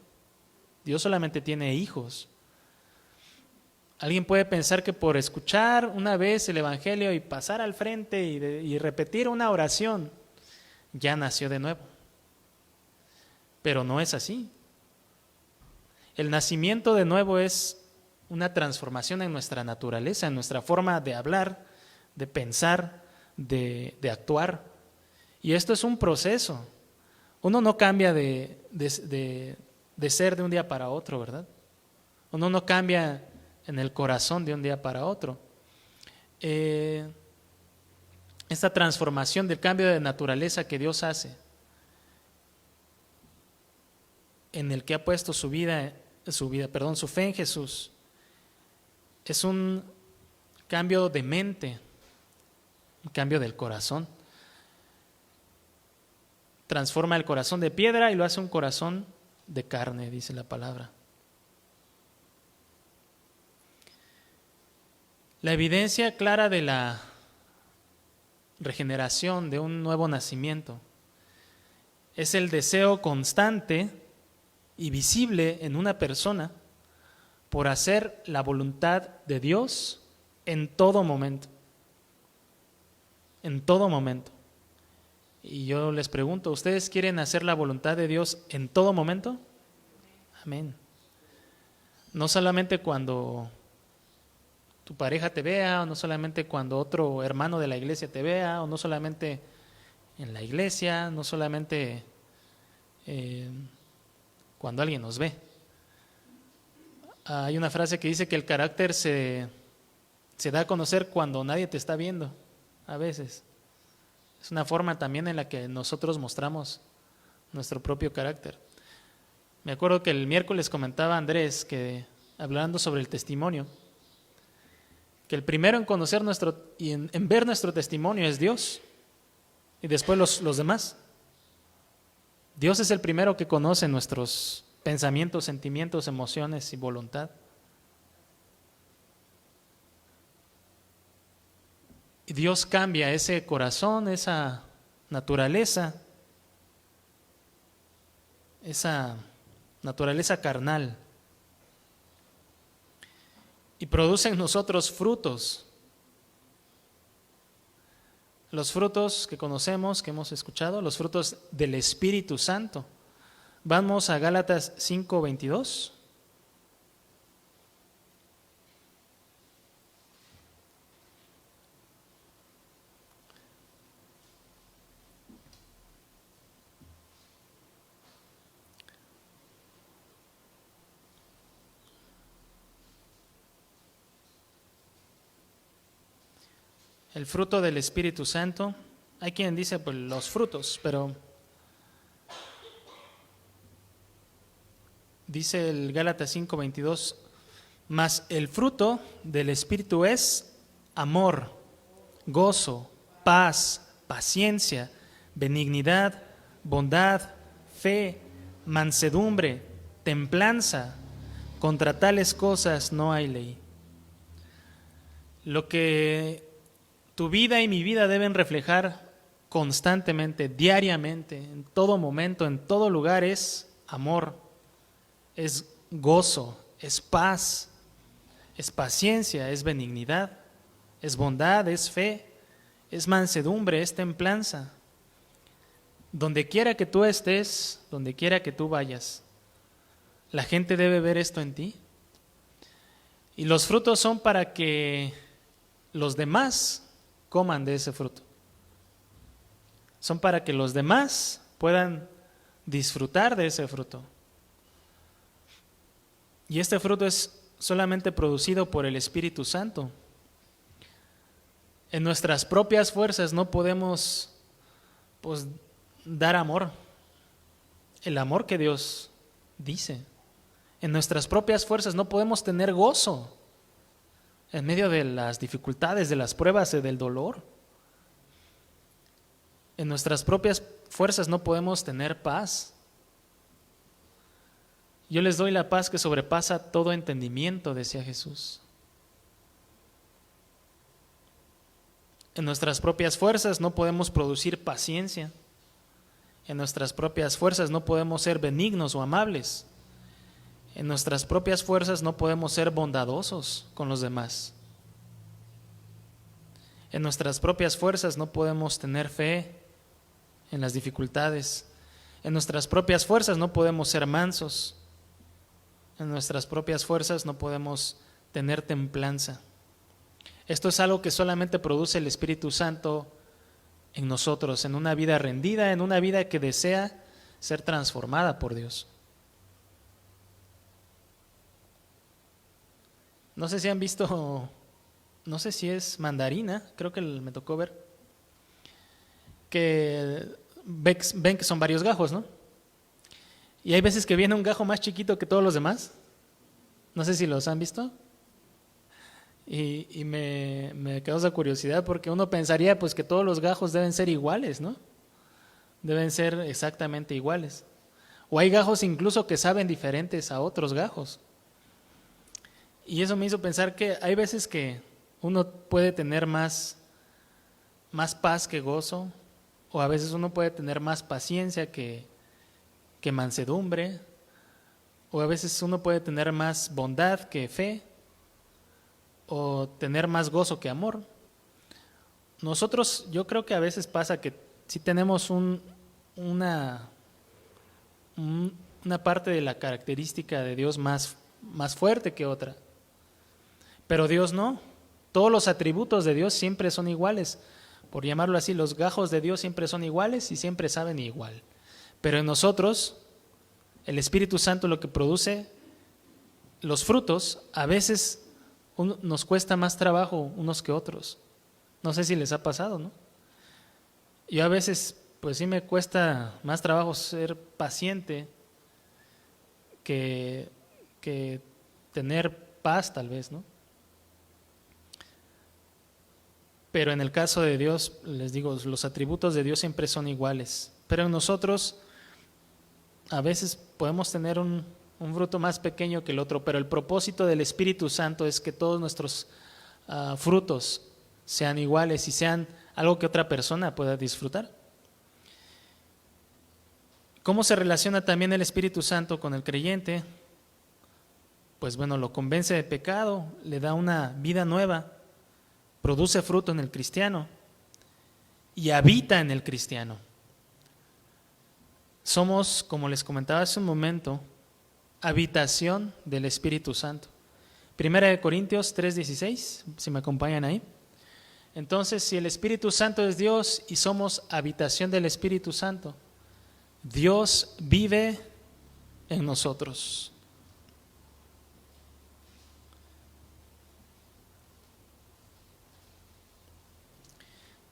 Dios solamente tiene hijos. Alguien puede pensar que por escuchar una vez el Evangelio y pasar al frente y repetir una oración, ya nació de nuevo. Pero no es así. El nacimiento de nuevo es una transformación en nuestra naturaleza, en nuestra forma de hablar, de pensar, de actuar. Y esto es un proceso. Uno no cambia de ser de un día para otro, ¿verdad? Uno no cambia en el corazón de un día para otro. Esta transformación del cambio de naturaleza que Dios hace, en el que ha puesto su fe en Jesús, es un cambio de mente, un cambio del corazón. Transforma el corazón de piedra y lo hace un corazón de carne, dice la palabra. La evidencia clara de la regeneración, de un nuevo nacimiento, es el deseo constante y visible en una persona por hacer la voluntad de Dios en todo momento. En todo momento. Y yo les pregunto, ¿ustedes quieren hacer la voluntad de Dios en todo momento? Amén. No solamente cuando tu pareja te vea, o no solamente cuando otro hermano de la iglesia te vea, o no solamente en la iglesia, no solamente cuando alguien nos ve. Hay una frase que dice que el carácter se da a conocer cuando nadie te está viendo, a veces. Es una forma también en la que nosotros mostramos nuestro propio carácter. Me acuerdo que el miércoles comentaba Andrés, que hablando sobre el testimonio, que el primero en conocer y en ver nuestro testimonio es Dios, y después los demás. Dios es el primero que conoce nuestros pensamientos, sentimientos, emociones y voluntad. Y Dios cambia ese corazón, esa naturaleza carnal, y produce en nosotros frutos. Los frutos que conocemos, que hemos escuchado, los frutos del Espíritu Santo. Vamos a Gálatas 5:22. El fruto del Espíritu Santo. Hay quien dice pues los frutos, pero dice el Gálatas 5:22, mas el fruto del Espíritu es amor, gozo, paz, paciencia, benignidad, bondad, fe, mansedumbre, templanza. Contra tales cosas no hay ley. Lo que tu vida y mi vida deben reflejar constantemente, diariamente, en todo momento, en todo lugar, es amor, es gozo, es paz, es paciencia, es benignidad, es bondad, es fe, es mansedumbre, es templanza. Donde quiera que tú estés, donde quiera que tú vayas, la gente debe ver esto en ti. Y los frutos son para que los demás coman de ese fruto. Son para que los demás puedan disfrutar de ese fruto. Y este fruto es solamente producido por el Espíritu Santo. En nuestras propias fuerzas no podemos, pues, dar amor, el amor que Dios dice. En nuestras propias fuerzas no podemos tener gozo en medio de las dificultades, de las pruebas y del dolor. En nuestras propias fuerzas no podemos tener paz. Yo les doy la paz que sobrepasa todo entendimiento, decía Jesús. En nuestras propias fuerzas no podemos producir paciencia. En nuestras propias fuerzas no podemos ser benignos o amables. En nuestras propias fuerzas no podemos ser bondadosos con los demás. En nuestras propias fuerzas no podemos tener fe en las dificultades. En nuestras propias fuerzas no podemos ser mansos. En nuestras propias fuerzas no podemos tener templanza. Esto es algo que solamente produce el Espíritu Santo en nosotros, en una vida rendida, en una vida que desea ser transformada por Dios. No sé si han visto, no sé si es mandarina, creo que me tocó ver, que ven que son varios gajos, ¿no? Y hay veces que viene un gajo más chiquito que todos los demás. No sé si los han visto. Y me causa curiosidad porque uno pensaría pues que todos los gajos deben ser iguales, ¿no? Deben ser exactamente iguales. O hay gajos incluso que saben diferentes a otros gajos. Y eso me hizo pensar que hay veces que uno puede tener más paz que gozo, o a veces uno puede tener más paciencia que mansedumbre, o a veces uno puede tener más bondad que fe, o tener más gozo que amor. Nosotros, yo creo que a veces pasa que sí tenemos una parte de la característica de Dios más fuerte que otra, pero Dios no. Todos los atributos de Dios siempre son iguales, por llamarlo así. Los gajos de Dios siempre son iguales y siempre saben igual. Pero en nosotros, el Espíritu Santo lo que produce, los frutos, a veces nos cuesta más trabajo unos que otros. No sé si les ha pasado, ¿no? Yo a veces, pues sí me cuesta más trabajo ser paciente que tener paz, tal vez, ¿no? Pero en el caso de Dios, les digo, los atributos de Dios siempre son iguales. Pero en nosotros, a veces podemos tener un fruto más pequeño que el otro, pero el propósito del Espíritu Santo es que todos nuestros frutos sean iguales y sean algo que otra persona pueda disfrutar. ¿Cómo se relaciona también el Espíritu Santo con el creyente? Pues bueno, lo convence de pecado, le da una vida nueva, produce fruto en el cristiano y habita en el cristiano. Somos, como les comentaba hace un momento, habitación del Espíritu Santo. 1 Corintios 3:16, si me acompañan ahí. Entonces, si el Espíritu Santo es Dios y somos habitación del Espíritu Santo, Dios vive en nosotros.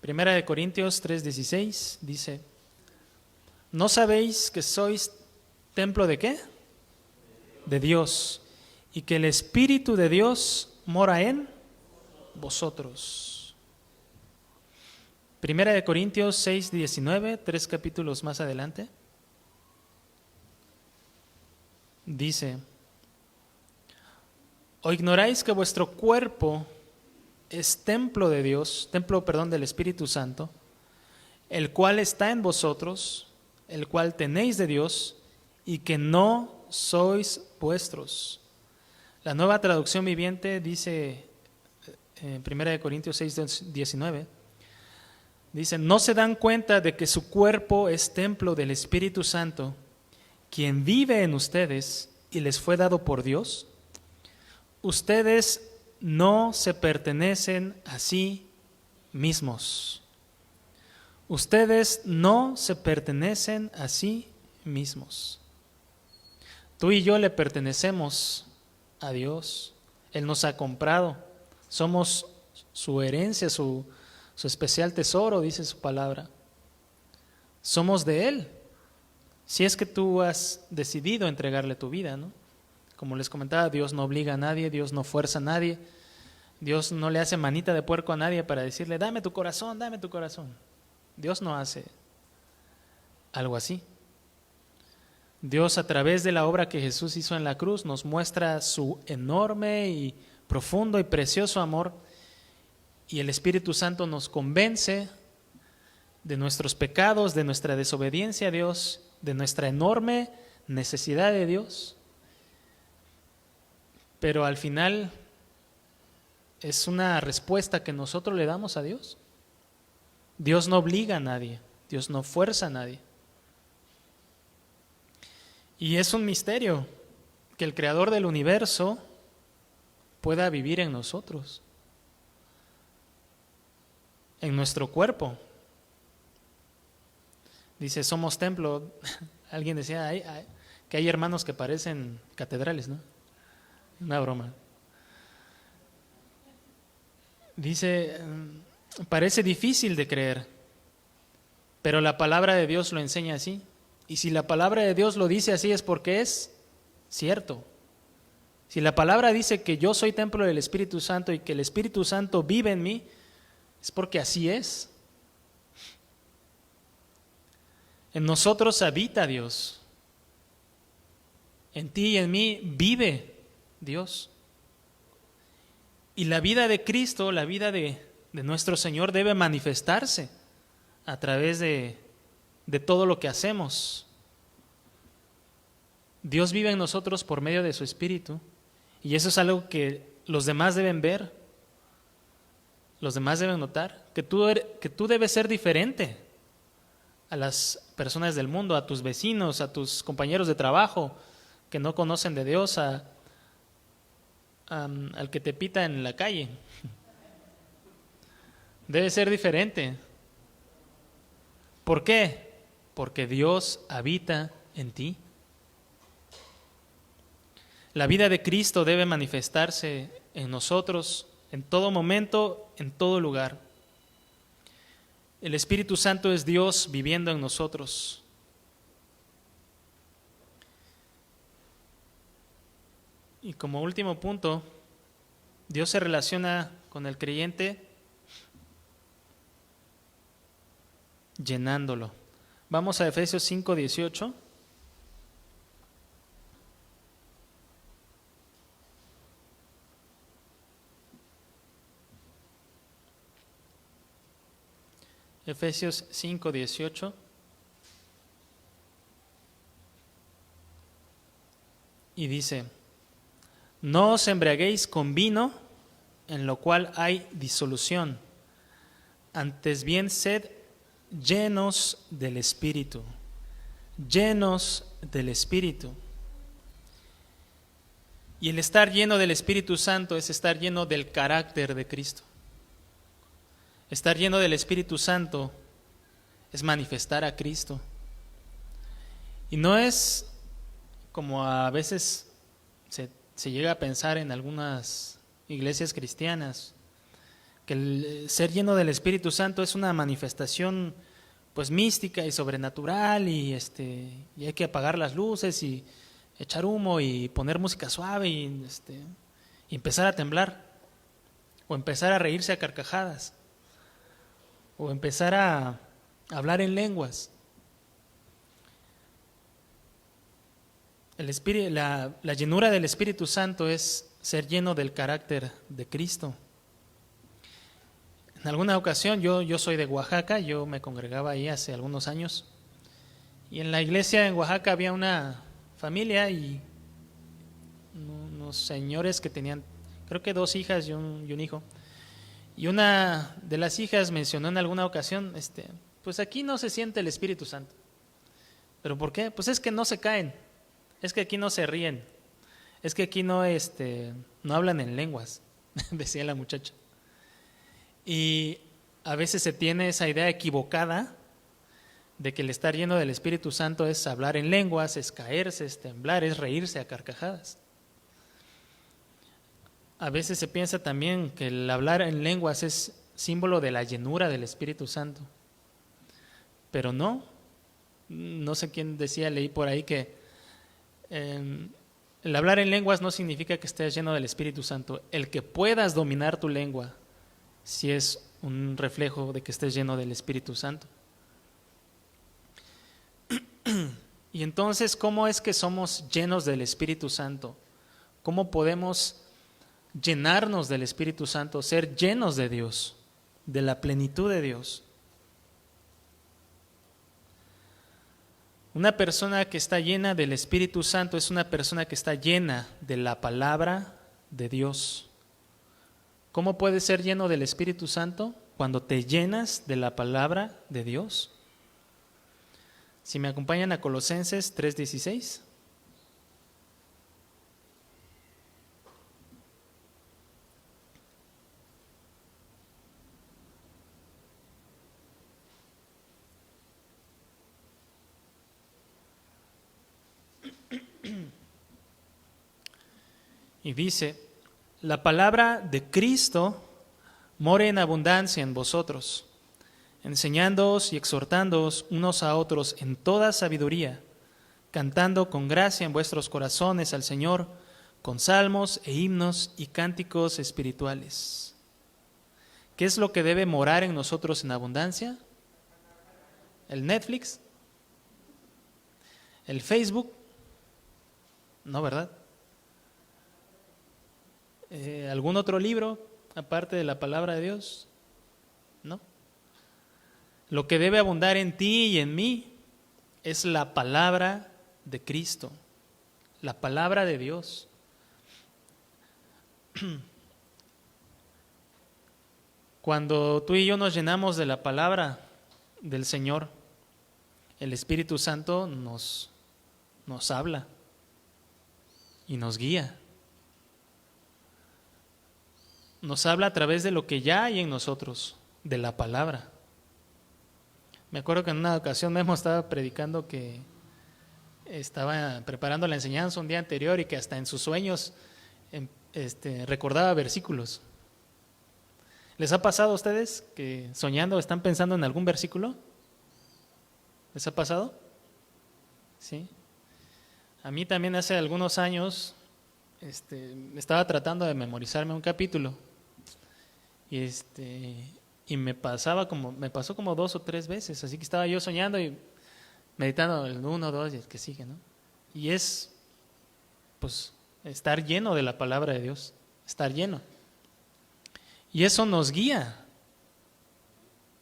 Primera de Corintios 3:16 dice: ¿no sabéis que sois templo de qué? De Dios, y que el Espíritu de Dios mora en vosotros. Primera de Corintios 6:19, 3 capítulos más adelante, dice: ¿o ignoráis que vuestro cuerpo es templo de Dios, del Espíritu Santo, el cual está en vosotros, el cual tenéis de Dios, y que no sois vuestros? La Nueva Traducción Viviente dice en 1 Corintios 6, 19, dice: ¿no se dan cuenta de que su cuerpo es templo del Espíritu Santo, quien vive en ustedes y les fue dado por Dios? Ustedes no se pertenecen a sí mismos. Ustedes no se pertenecen a sí mismos. Tú y yo le pertenecemos a Dios. Él nos ha comprado. Somos su herencia, su especial tesoro, dice su palabra. Somos de Él. Si es que tú has decidido entregarle tu vida, ¿no? Como les comentaba, Dios no obliga a nadie, Dios no fuerza a nadie. Dios no le hace manita de puerco a nadie para decirle: dame tu corazón, dame tu corazón. Dios no hace algo así. Dios, a través de la obra que Jesús hizo en la cruz, nos muestra su enorme y profundo y precioso amor, y el Espíritu Santo nos convence de nuestros pecados, de nuestra desobediencia a Dios, de nuestra enorme necesidad de Dios. Pero al final es una respuesta que nosotros le damos a Dios. Dios no obliga a nadie, Dios no fuerza a nadie. Y es un misterio que el Creador del universo pueda vivir en nosotros, en nuestro cuerpo. Dice, somos templo. Alguien decía que hay hermanos que parecen catedrales, ¿no? Una broma. Dice, parece difícil de creer, pero la palabra de Dios lo enseña así. Y si la palabra de Dios lo dice así es porque es cierto. Si la palabra dice que yo soy templo del Espíritu Santo y que el Espíritu Santo vive en mí, es porque así es. En nosotros habita Dios. En ti y en mí vive Dios. Y la vida de Cristo, la vida de nuestro Señor debe manifestarse a través de todo lo que hacemos. Dios vive en nosotros por medio de su Espíritu, y eso es algo que los demás deben ver, los demás deben notar, que tú debes ser diferente a las personas del mundo, a tus vecinos, a tus compañeros de trabajo que no conocen de Dios, al que te pita en la calle. Debe ser diferente. ¿Por qué? Porque Dios habita en ti. La vida de Cristo debe manifestarse en nosotros en todo momento, en todo lugar. El Espíritu Santo es Dios viviendo en nosotros. Y como último punto, Dios se relaciona con el creyente llenándolo. Vamos a Efesios 5:18. Efesios 5:18. Y dice: no os embriaguéis con vino, en lo cual hay disolución, antes bien sed llenos del Espíritu, llenos del Espíritu. Y el estar lleno del Espíritu Santo es estar lleno del carácter de Cristo. Estar lleno del Espíritu Santo es manifestar a Cristo. Y no es como a veces se llega a pensar en algunas iglesias cristianas, que el ser lleno del Espíritu Santo es una manifestación pues mística y sobrenatural, y hay que apagar las luces y echar humo y poner música suave y empezar a temblar, o empezar a reírse a carcajadas, o empezar a hablar en lenguas. La llenura del Espíritu Santo es ser lleno del carácter de Cristo. En alguna ocasión, yo soy de Oaxaca, yo me congregaba ahí hace algunos años, y en la iglesia en Oaxaca había una familia, y unos señores que tenían, creo que 2 hijas y un hijo. Y una de las hijas mencionó en alguna ocasión, pues aquí no se siente el Espíritu Santo. ¿Pero por qué? Pues es que no se caen, es que aquí no se ríen, es que aquí no hablan en lenguas, decía la muchacha. Y a veces se tiene esa idea equivocada de que el estar lleno del Espíritu Santo es hablar en lenguas, es caerse, es temblar, es reírse a carcajadas. A veces se piensa también que el hablar en lenguas es símbolo de la llenura del Espíritu Santo. Pero no sé quién decía, leí por ahí que el hablar en lenguas no significa que estés lleno del Espíritu Santo. El que puedas dominar tu lengua sí es un reflejo de que estés lleno del Espíritu Santo. Y entonces, ¿cómo es que somos llenos del Espíritu Santo? ¿Cómo podemos llenarnos del Espíritu Santo, ser llenos de Dios, de la plenitud de Dios? Una persona que está llena del Espíritu Santo es una persona que está llena de la palabra de Dios. ¿Cómo puedes ser lleno del Espíritu Santo? Cuando te llenas de la palabra de Dios. Si me acompañan a Colosenses 3:16. Y dice, la palabra de Cristo more en abundancia en vosotros, enseñándoos y exhortándoos unos a otros en toda sabiduría, cantando con gracia en vuestros corazones al Señor, con salmos e himnos y cánticos espirituales. ¿Qué es lo que debe morar en nosotros en abundancia? ¿El Netflix? ¿El Facebook? No, ¿verdad? ¿Algún otro libro aparte de la palabra de Dios? No. Lo que debe abundar en ti y en mí es la palabra de Cristo, la palabra de Dios. Cuando tú y yo nos llenamos de la palabra del Señor, el Espíritu Santo nos habla y nos guía. Nos habla a través de lo que ya hay en nosotros, de la palabra. Me acuerdo que en una ocasión Memo estaba predicando que estaba preparando la enseñanza un día anterior y que hasta en sus sueños recordaba versículos. ¿Les ha pasado a ustedes que soñando están pensando en algún versículo? ¿Les ha pasado? Sí. A mí también hace algunos años estaba tratando de memorizarme un capítulo y me pasó como 2 o 3 veces, así que estaba yo soñando y meditando el 1, 2 y el que sigue, ¿no? Y es pues estar lleno de la palabra de Dios, estar lleno. Y eso nos guía.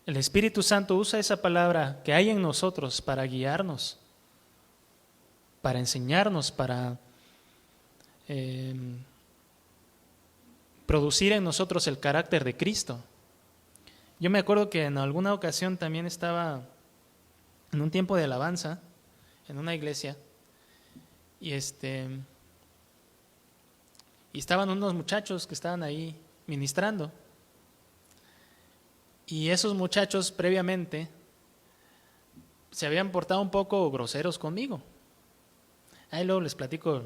El Espíritu Santo usa esa palabra que hay en nosotros para guiarnos, para enseñarnos, para producir en nosotros el carácter de Cristo. Yo me acuerdo que en alguna ocasión también estaba en un tiempo de alabanza en una iglesia y estaban unos muchachos que estaban ahí ministrando. Y esos muchachos previamente se habían portado un poco groseros conmigo. Ahí luego les platico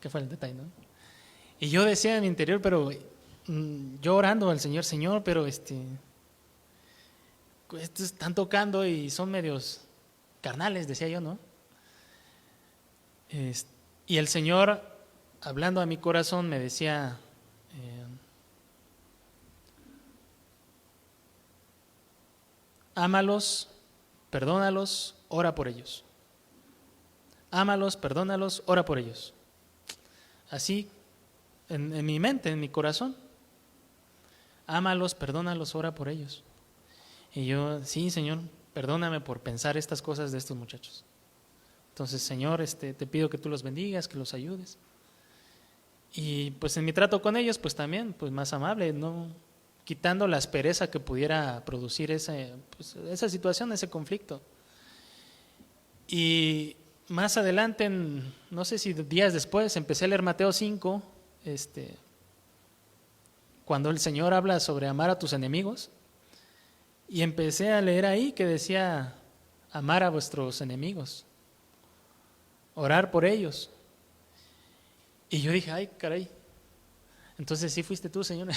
qué fue el detalle, ¿no? Y yo decía en mi interior, pero yo orando al Señor, Señor, pero estos están tocando y son medios carnales, decía yo, ¿no? Y el Señor, hablando a mi corazón, me decía, ámalos, perdónalos, ora por ellos. Ámalos, perdónalos, ora por ellos. Así, en mi mente, en mi corazón. Ámalos, perdónalos, ora por ellos. Y yo, sí, Señor, perdóname por pensar estas cosas de estos muchachos. Entonces, Señor, te pido que tú los bendigas, que los ayudes. Y pues en mi trato con ellos, pues también, pues más amable, no quitando la aspereza que pudiera producir esa situación, ese conflicto. Y más adelante, no sé si días después, empecé a leer Mateo 5, cuando el Señor habla sobre amar a tus enemigos, y empecé a leer ahí que decía amar a vuestros enemigos, orar por ellos. Y yo dije, ay, caray, entonces sí fuiste tú, Señor.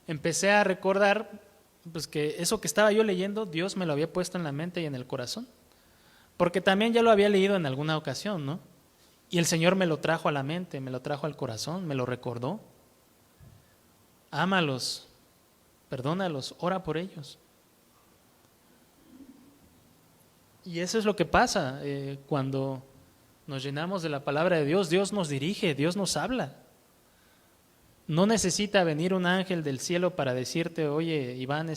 Empecé a recordar pues que eso que estaba yo leyendo, Dios me lo había puesto en la mente y en el corazón, porque también ya lo había leído en alguna ocasión, ¿no? Y el Señor me lo trajo a la mente, me lo trajo al corazón, me lo recordó. Ámalos, perdónalos, ora por ellos. Y eso es lo que pasa cuando nos llenamos de la palabra de Dios. Dios nos dirige, Dios nos habla. No necesita venir un ángel del cielo para decirte, oye, Iván,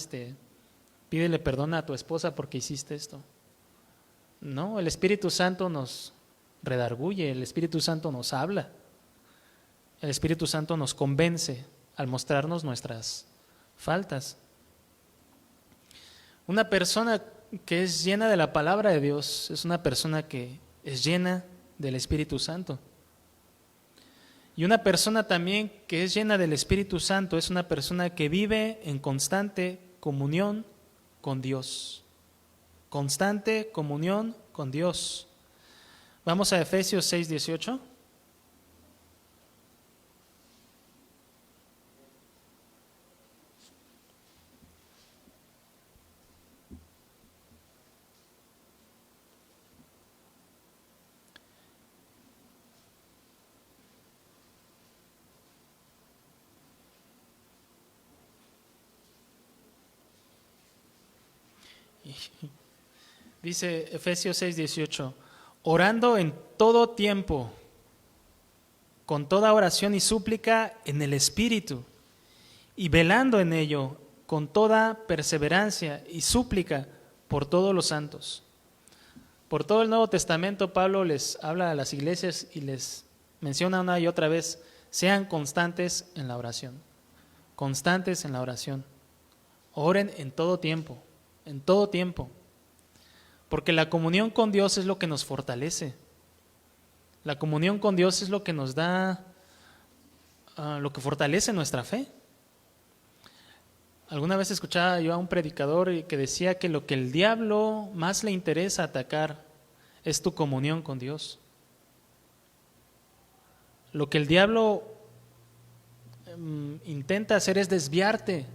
pídele perdón a tu esposa porque hiciste esto. No, el Espíritu Santo nos redarguye, el Espíritu Santo nos habla, el Espíritu Santo nos convence al mostrarnos nuestras faltas. Una persona que es llena de la palabra de Dios es una persona que es llena del Espíritu Santo. Y una persona también que es llena del Espíritu Santo es una persona que vive en constante comunión con Dios. Constante comunión con Dios. Vamos a Efesios 6:18. Dice Efesios 6:18, orando en todo tiempo, con toda oración y súplica en el Espíritu, y velando en ello con toda perseverancia y súplica por todos los santos. Por todo el Nuevo Testamento, Pablo les habla a las iglesias y les menciona una y otra vez, sean constantes en la oración, constantes en la oración. Oren en todo tiempo, porque la comunión con Dios es lo que nos fortalece. La comunión con Dios es lo que nos da, lo que fortalece nuestra fe. Alguna vez escuchaba yo a un predicador que decía que lo que el diablo más le interesa atacar es tu comunión con Dios. Lo que el diablo intenta hacer es desviarte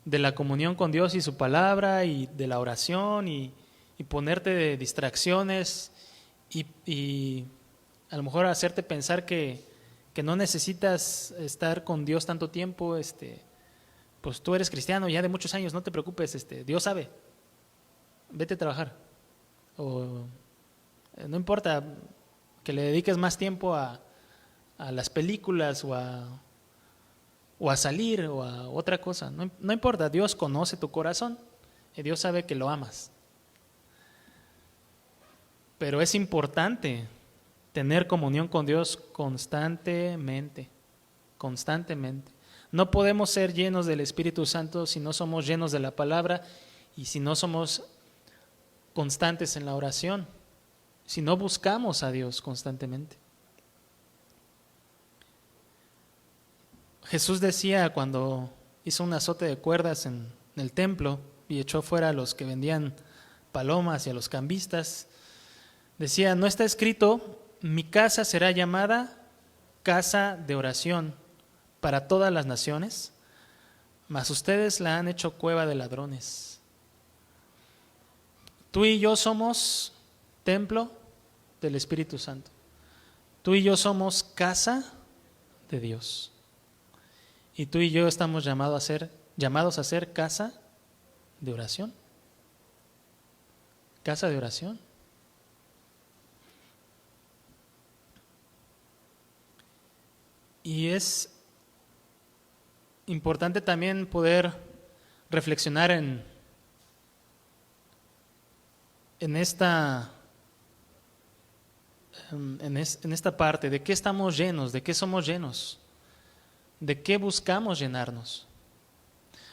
de la comunión con Dios y su palabra y de la oración y ponerte de distracciones y a lo mejor hacerte pensar que no necesitas estar con Dios tanto tiempo, pues tú eres cristiano ya de muchos años, no te preocupes, Dios sabe, vete a trabajar. O no importa que le dediques más tiempo a las películas o a salir o a otra cosa, no importa, Dios conoce tu corazón y Dios sabe que lo amas. Pero es importante tener comunión con Dios constantemente. No podemos ser llenos del Espíritu Santo si no somos llenos de la palabra y si no somos constantes en la oración, si no buscamos a Dios constantemente. Jesús decía cuando hizo un azote de cuerdas en el templo y echó fuera a los que vendían palomas y a los cambistas, decía, ¿no está escrito, mi casa será llamada casa de oración para todas las naciones? Mas ustedes la han hecho cueva de ladrones. Tú y yo somos templo del Espíritu Santo. Tú y yo somos casa de Dios. Y tú y yo estamos llamados a ser casa de oración. Casa de oración. Y es importante también poder reflexionar en en esta parte, ¿de qué estamos llenos? ¿De qué somos llenos? ¿De qué buscamos llenarnos?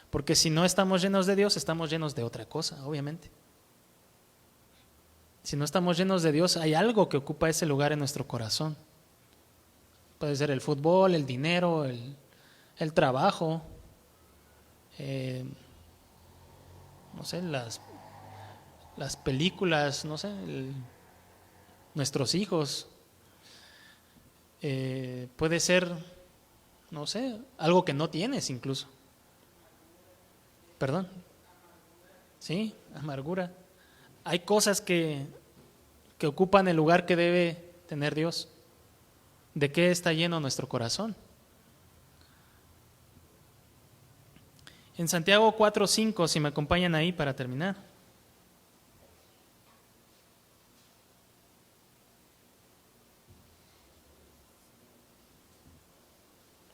Porque si no estamos llenos de Dios, estamos llenos de otra cosa, obviamente. Si no estamos llenos de Dios, hay algo que ocupa ese lugar en nuestro corazón. Puede ser el fútbol, el dinero, el trabajo, no sé, las películas, no sé, nuestros hijos. Puede ser, no sé, algo que no tienes incluso. Perdón. Sí, amargura. Hay cosas que ocupan el lugar que debe tener Dios. ¿De qué está lleno nuestro corazón? En Santiago 4:5, si me acompañan ahí para terminar.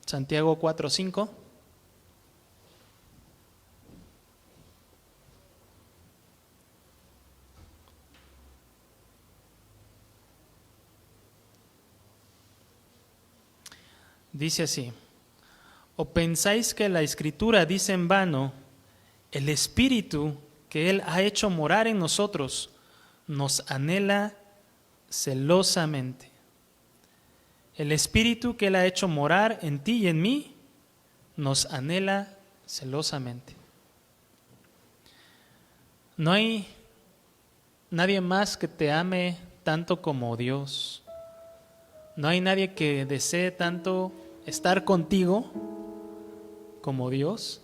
Santiago 4:5. Dice así: ¿O pensáis que la Escritura dice en vano, el Espíritu que Él ha hecho morar en nosotros nos anhela celosamente? El Espíritu que Él ha hecho morar en ti y en mí nos anhela celosamente. No hay nadie más que te ame tanto como Dios. No hay nadie que desee tanto estar contigo como Dios.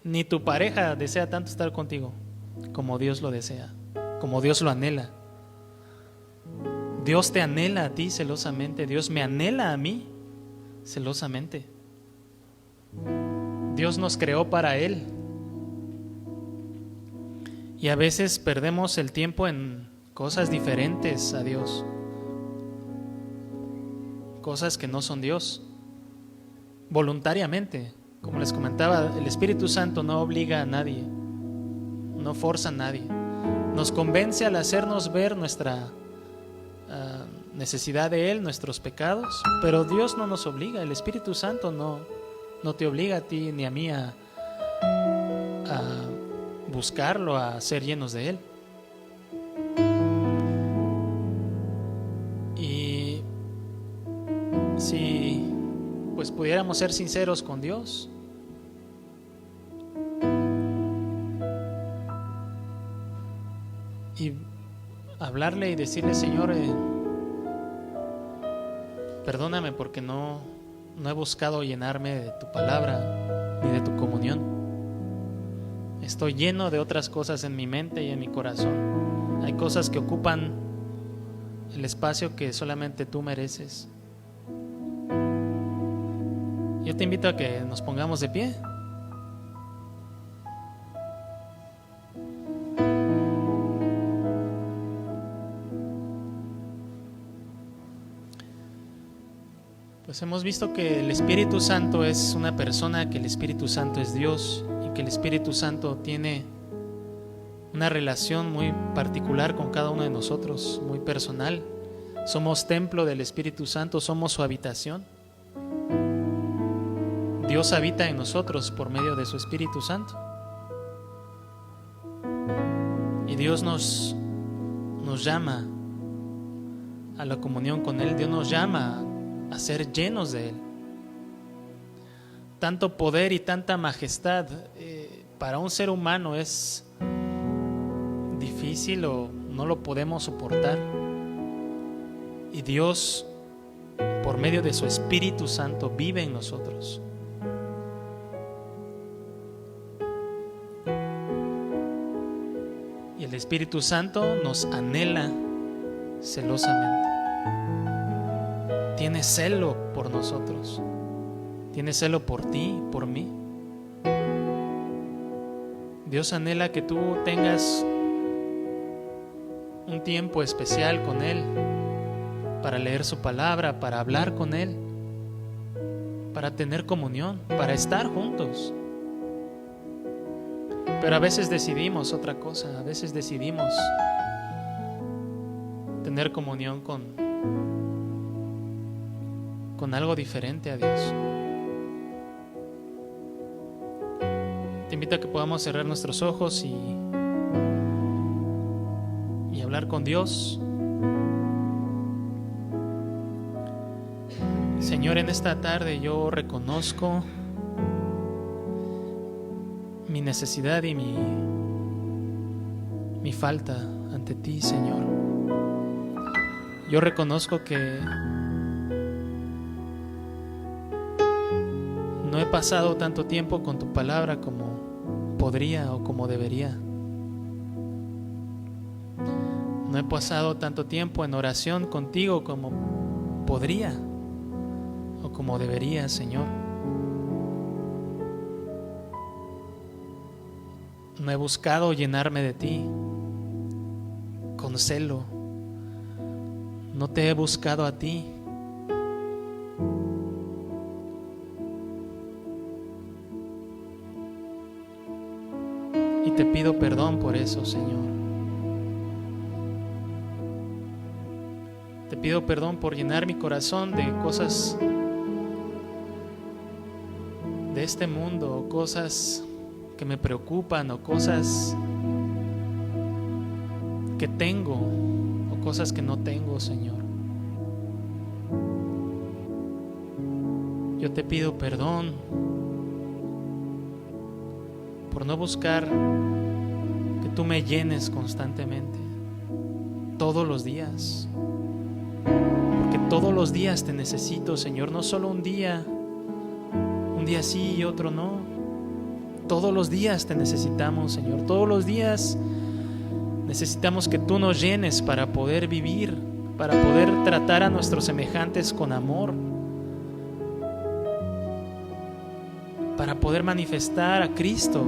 Ni tu pareja desea tanto estar contigo como Dios lo desea, como Dios lo anhela. Dios te anhela a ti celosamente. Dios me anhela a mí celosamente. Dios nos creó para Él. Y a veces perdemos el tiempo en cosas diferentes a Dios. Cosas que no son Dios. Voluntariamente. Como les comentaba, el Espíritu Santo no obliga a nadie. No forza a nadie. Nos convence al hacernos ver nuestra necesidad de Él, nuestros pecados, pero Dios no nos obliga. El Espíritu Santo no te obliga a ti ni a mí a buscarlo, a ser llenos de Él. Y si pues pudiéramos ser sinceros con Dios, y hablarle y decirle: Señor, perdóname porque no he buscado llenarme de tu palabra ni de tu comunión. Estoy lleno de otras cosas en mi mente y en mi corazón. Hay cosas que ocupan el espacio que solamente tú mereces. Yo te invito a que nos pongamos de pie. Pues hemos visto que el Espíritu Santo es una persona, que el Espíritu Santo es Dios y que el Espíritu Santo tiene una relación muy particular con cada uno de nosotros, muy personal. Somos templo del Espíritu Santo, somos su habitación. Dios habita en nosotros por medio de su Espíritu Santo. Y Dios nos llama a la comunión con Él. Dios nos llama a ser llenos de Él. Tanto poder y tanta majestad para un ser humano es difícil o no lo podemos soportar. Y Dios, por medio de su Espíritu Santo, vive en nosotros. Y el Espíritu Santo nos anhela celosamente. Tiene celo por nosotros. Tiene celo por ti, por mí. Dios anhela que tú tengas un tiempo especial con Él, para leer su palabra, para hablar con Él, para tener comunión, para estar juntos. Pero a veces decidimos otra cosa. A veces decidimos tener comunión con con algo diferente a Dios. Te invito a que podamos cerrar nuestros ojos y hablar con Dios. Señor, en esta tarde yo reconozco mi necesidad y mi falta ante ti, Señor. Yo reconozco que no he pasado tanto tiempo con tu palabra como podría o como debería. No he pasado tanto tiempo en oración contigo como podría o como debería, Señor. No he buscado llenarme de ti con celo. No te he buscado a ti. Y te pido perdón por eso, Señor. Te pido perdón por llenar mi corazón de cosas de este mundo, o cosas que me preocupan, o cosas que tengo, o cosas que no tengo, Señor. Yo te pido perdón por no buscar que tú me llenes constantemente, todos los días. Porque todos los días te necesito, Señor, no solo un día sí y otro no. Todos los días te necesitamos, Señor. Todos los días necesitamos que tú nos llenes para poder vivir, para poder tratar a nuestros semejantes con amor, para poder manifestar a Cristo,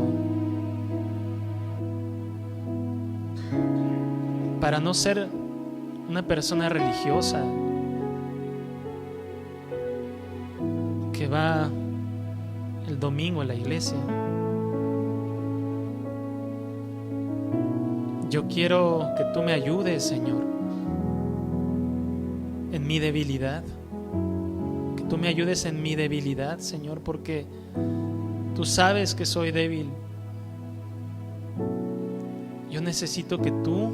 para no ser una persona religiosa que va el domingo a la iglesia. Yo quiero que tú me ayudes, Señor, en mi debilidad. Que tú me ayudes en mi debilidad, Señor, porque tú sabes que soy débil. Yo necesito que tú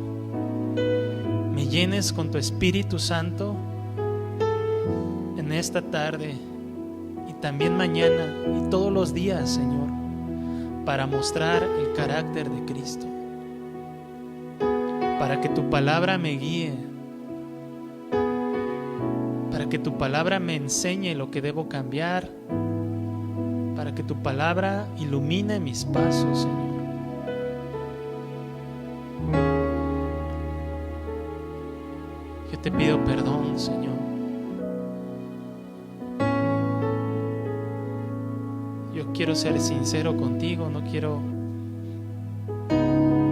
me llenes con tu Espíritu Santo en esta tarde y también mañana y todos los días, Señor, para mostrar el carácter de Cristo, para que tu palabra me guíe, para que tu palabra me enseñe lo que debo cambiar, para que tu palabra ilumine mis pasos, Señor. Yo te pido perdón, Señor. Yo quiero ser sincero contigo, no quiero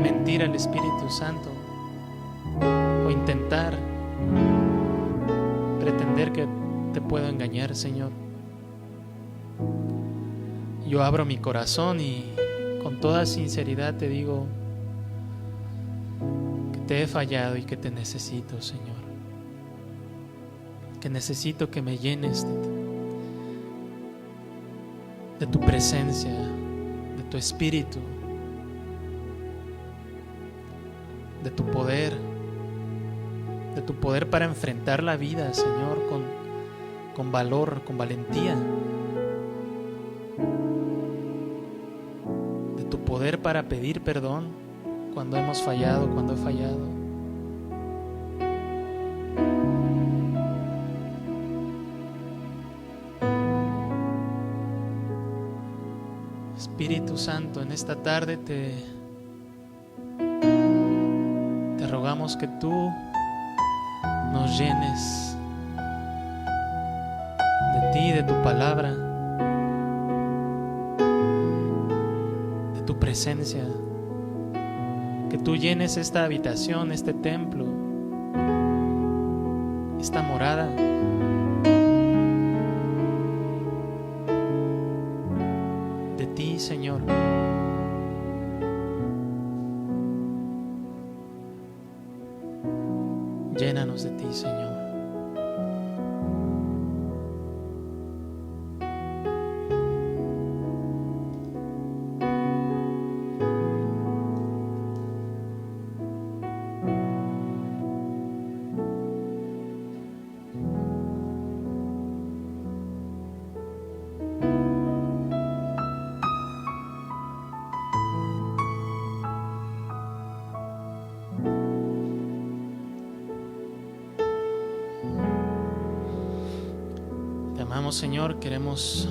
mentir al Espíritu Santo o intentar pretender que te puedo engañar, Señor. Yo abro mi corazón y con toda sinceridad te digo que te he fallado y que te necesito, Señor. Que necesito que me llenes de tu presencia, de tu espíritu, de tu poder para enfrentar la vida, Señor, con valor, con valentía, de tu poder para pedir perdón cuando hemos fallado, cuando he fallado. Espíritu Santo, en esta tarde te rogamos que tú nos llenes de ti, de tu palabra, de tu presencia, que tú llenes esta habitación, este templo, esta morada de ti, Señor. Llénanos de ti, Señor. amamos, Señor, queremos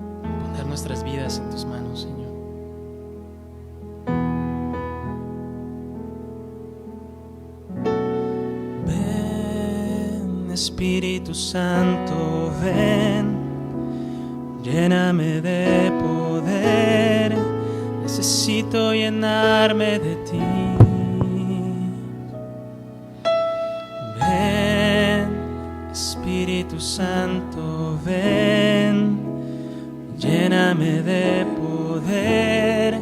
poner nuestras vidas en tus manos, Señor. Ven, Espíritu Santo, ven, lléname de poder, necesito llenarme de ti. Espíritu Santo, ven, lléname de poder,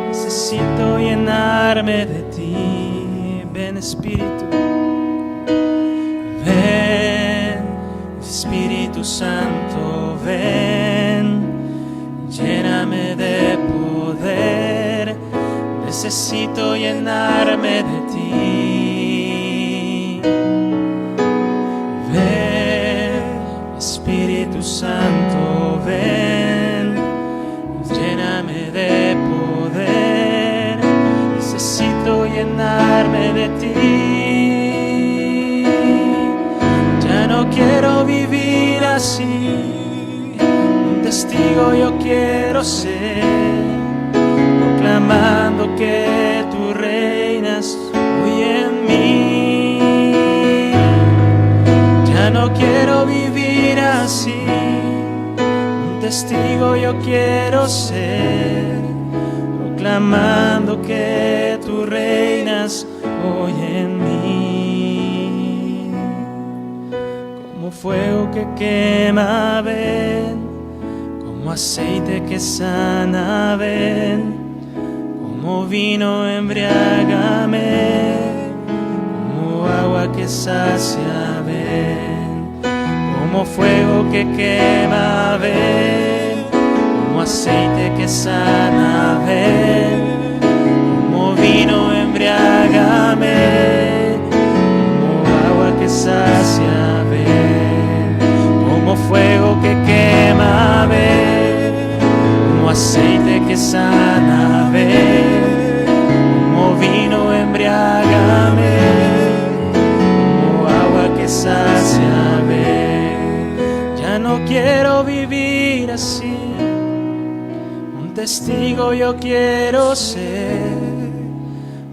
necesito llenarme de ti. Ven, Espíritu, ven, Espíritu Santo, ven, lléname de poder, necesito llenarme de ti. Espíritu Santo, ven, lléname de poder, necesito llenarme de ti. Ya no quiero vivir así, un testigo yo quiero ser, proclamando que tú reinas hoy en mí. Ya no quiero vivir así, un testigo yo quiero ser, proclamando que tú reinas hoy en mí. Como fuego que quema, ven, como aceite que sana, ven, como vino embriágame, como agua que sacia, ven. Como fuego que quema, ven, como aceite que sana, ven, como vino embriágame, como agua que sacia, ven. Como fuego que quema, ven, como aceite que sana, ven, como vino embriágame, como agua que sacia, ven. Ya no quiero vivir así, un testigo yo quiero ser,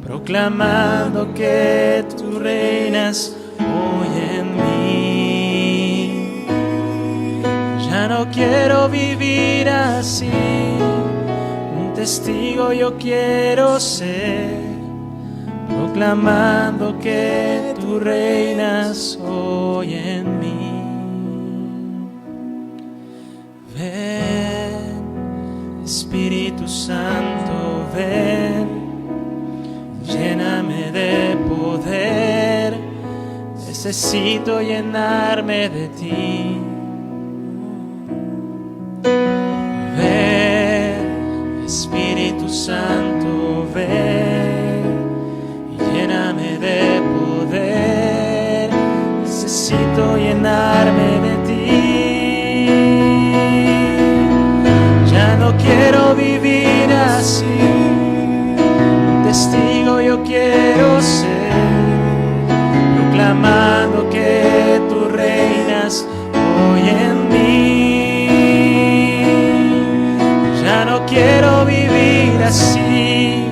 proclamando que tú reinas hoy en mí. Ya no quiero vivir así, un testigo yo quiero ser, proclamando que tú reinas hoy en mí. Ven, Espíritu Santo, ven, lléname de poder, necesito llenarme de ti. Ven, Espíritu Santo, ven, lléname de poder, necesito llenarme de ti. No quiero vivir así, un testigo yo quiero ser, proclamando que tú reinas hoy en mí. Ya no quiero vivir así,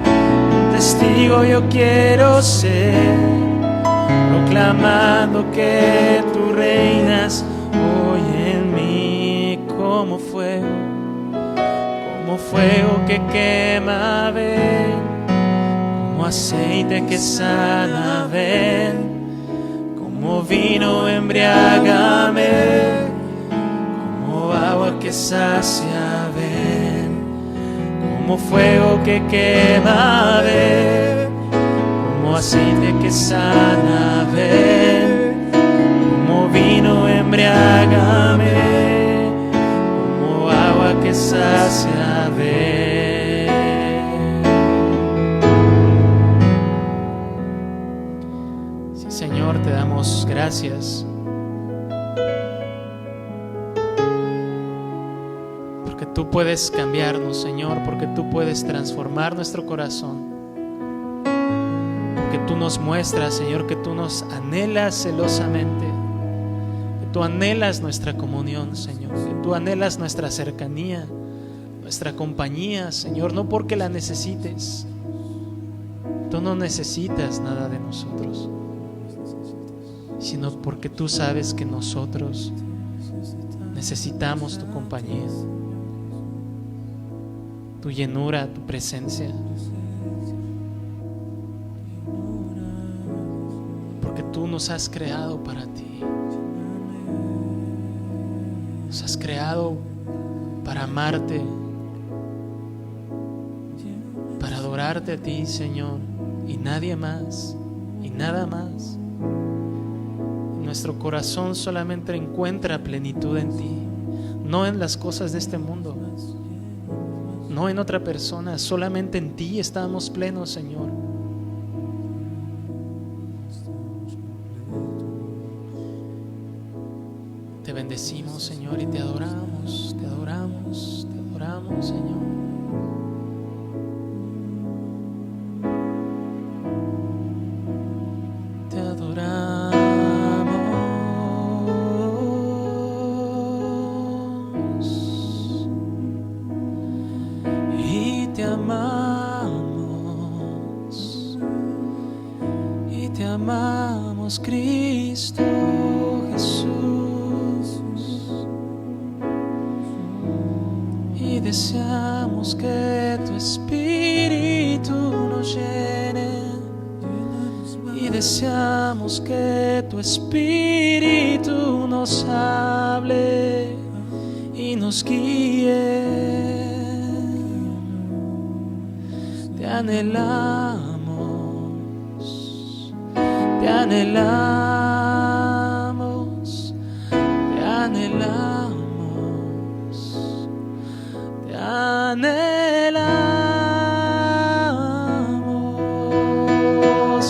un testigo yo quiero ser, proclamando que tú reinas hoy en mí. Como fuego, como fuego que quema, ven, como aceite que sana, ven, como vino embriágame, como agua que sacia, ven, como fuego que quema, ven, como aceite que sana, ven, como vino embriágame, que sacia, ven. Sí, Señor, te damos gracias porque tú puedes cambiarnos, Señor, porque tú puedes transformar nuestro corazón, porque tú nos muestras, Señor, que tú nos anhelas celosamente, tú anhelas nuestra comunión, Señor, que tú anhelas nuestra cercanía, nuestra compañía, Señor, no porque la necesites. Tú no necesitas nada de nosotros, sino porque tú sabes que nosotros necesitamos tu compañía, tu llenura, tu presencia. Porque tú nos has creado para ti. Nos has creado para amarte, para adorarte a ti, Señor, y nadie más, y nada más. Nuestro corazón solamente encuentra plenitud en ti, no en las cosas de este mundo, no en otra persona, solamente en ti estamos plenos, Señor. Te bendecimos, Señor, y te adoramos, te adoramos, te adoramos, Señor. Te adoramos y te amamos, Cristo Jesús. Y deseamos que tu Espíritu nos llene, y deseamos que tu Espíritu nos hable y nos guíe. Te anhelamos, te anhelamos, te anhelamos, te anhelamos,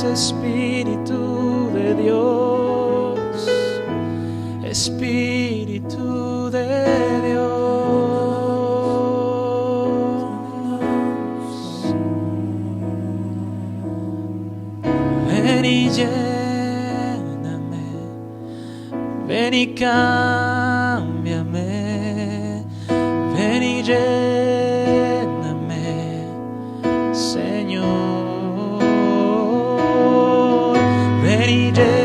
Espíritu de Dios, Espíritu de Dios. Ven y lléname, ven y cámbiame, ven y lléname, Señor. Ven y lléname,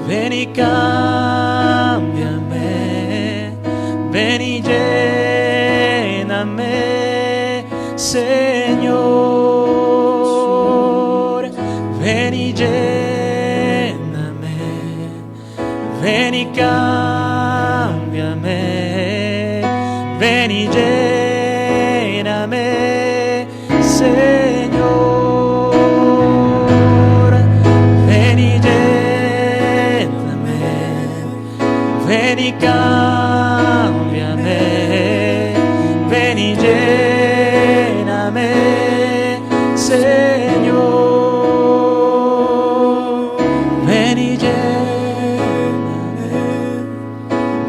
ven y cámbiame, ven y lléname, Señor. Ven y lléname, ven y cámbiame, ven y lléname, Señor. Ven y lléname, ven y cámbiame, ven y lléname, Señor. Ven y lléname,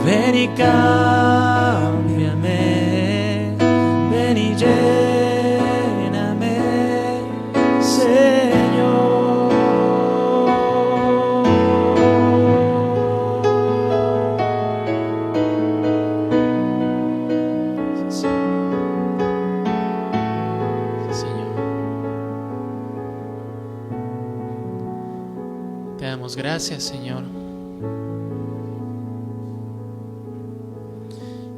ven y cámbiame, ven y lléname, Señor. Sí, Señor. Te damos gracias, Señor.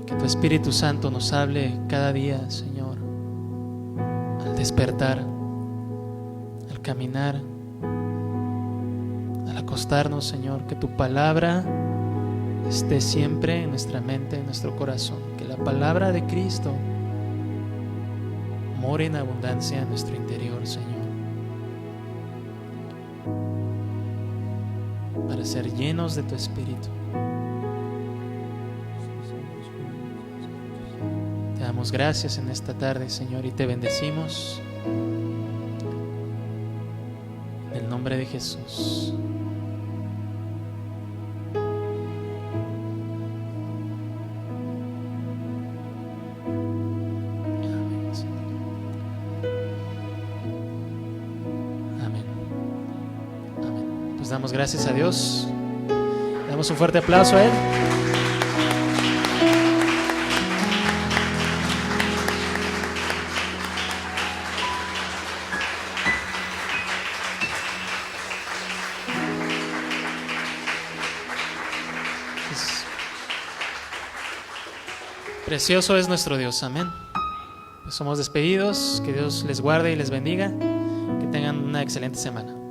Que tu Espíritu Santo nos hable cada día, Señor, al despertar, al caminar, al acostarnos, Señor. Que tu palabra esté siempre en nuestra mente, en nuestro corazón. Que la palabra de Cristo more en abundancia en nuestro interior, Señor, para ser llenos de tu Espíritu. Te damos gracias en esta tarde, Señor, y te bendecimos en el nombre de Jesús. Amén, Señor. Amén. Amén. Pues damos gracias a Dios. Damos un fuerte aplauso a Él. Precioso es nuestro Dios, amén. Pues somos despedidos, que Dios les guarde y les bendiga, que tengan una excelente semana.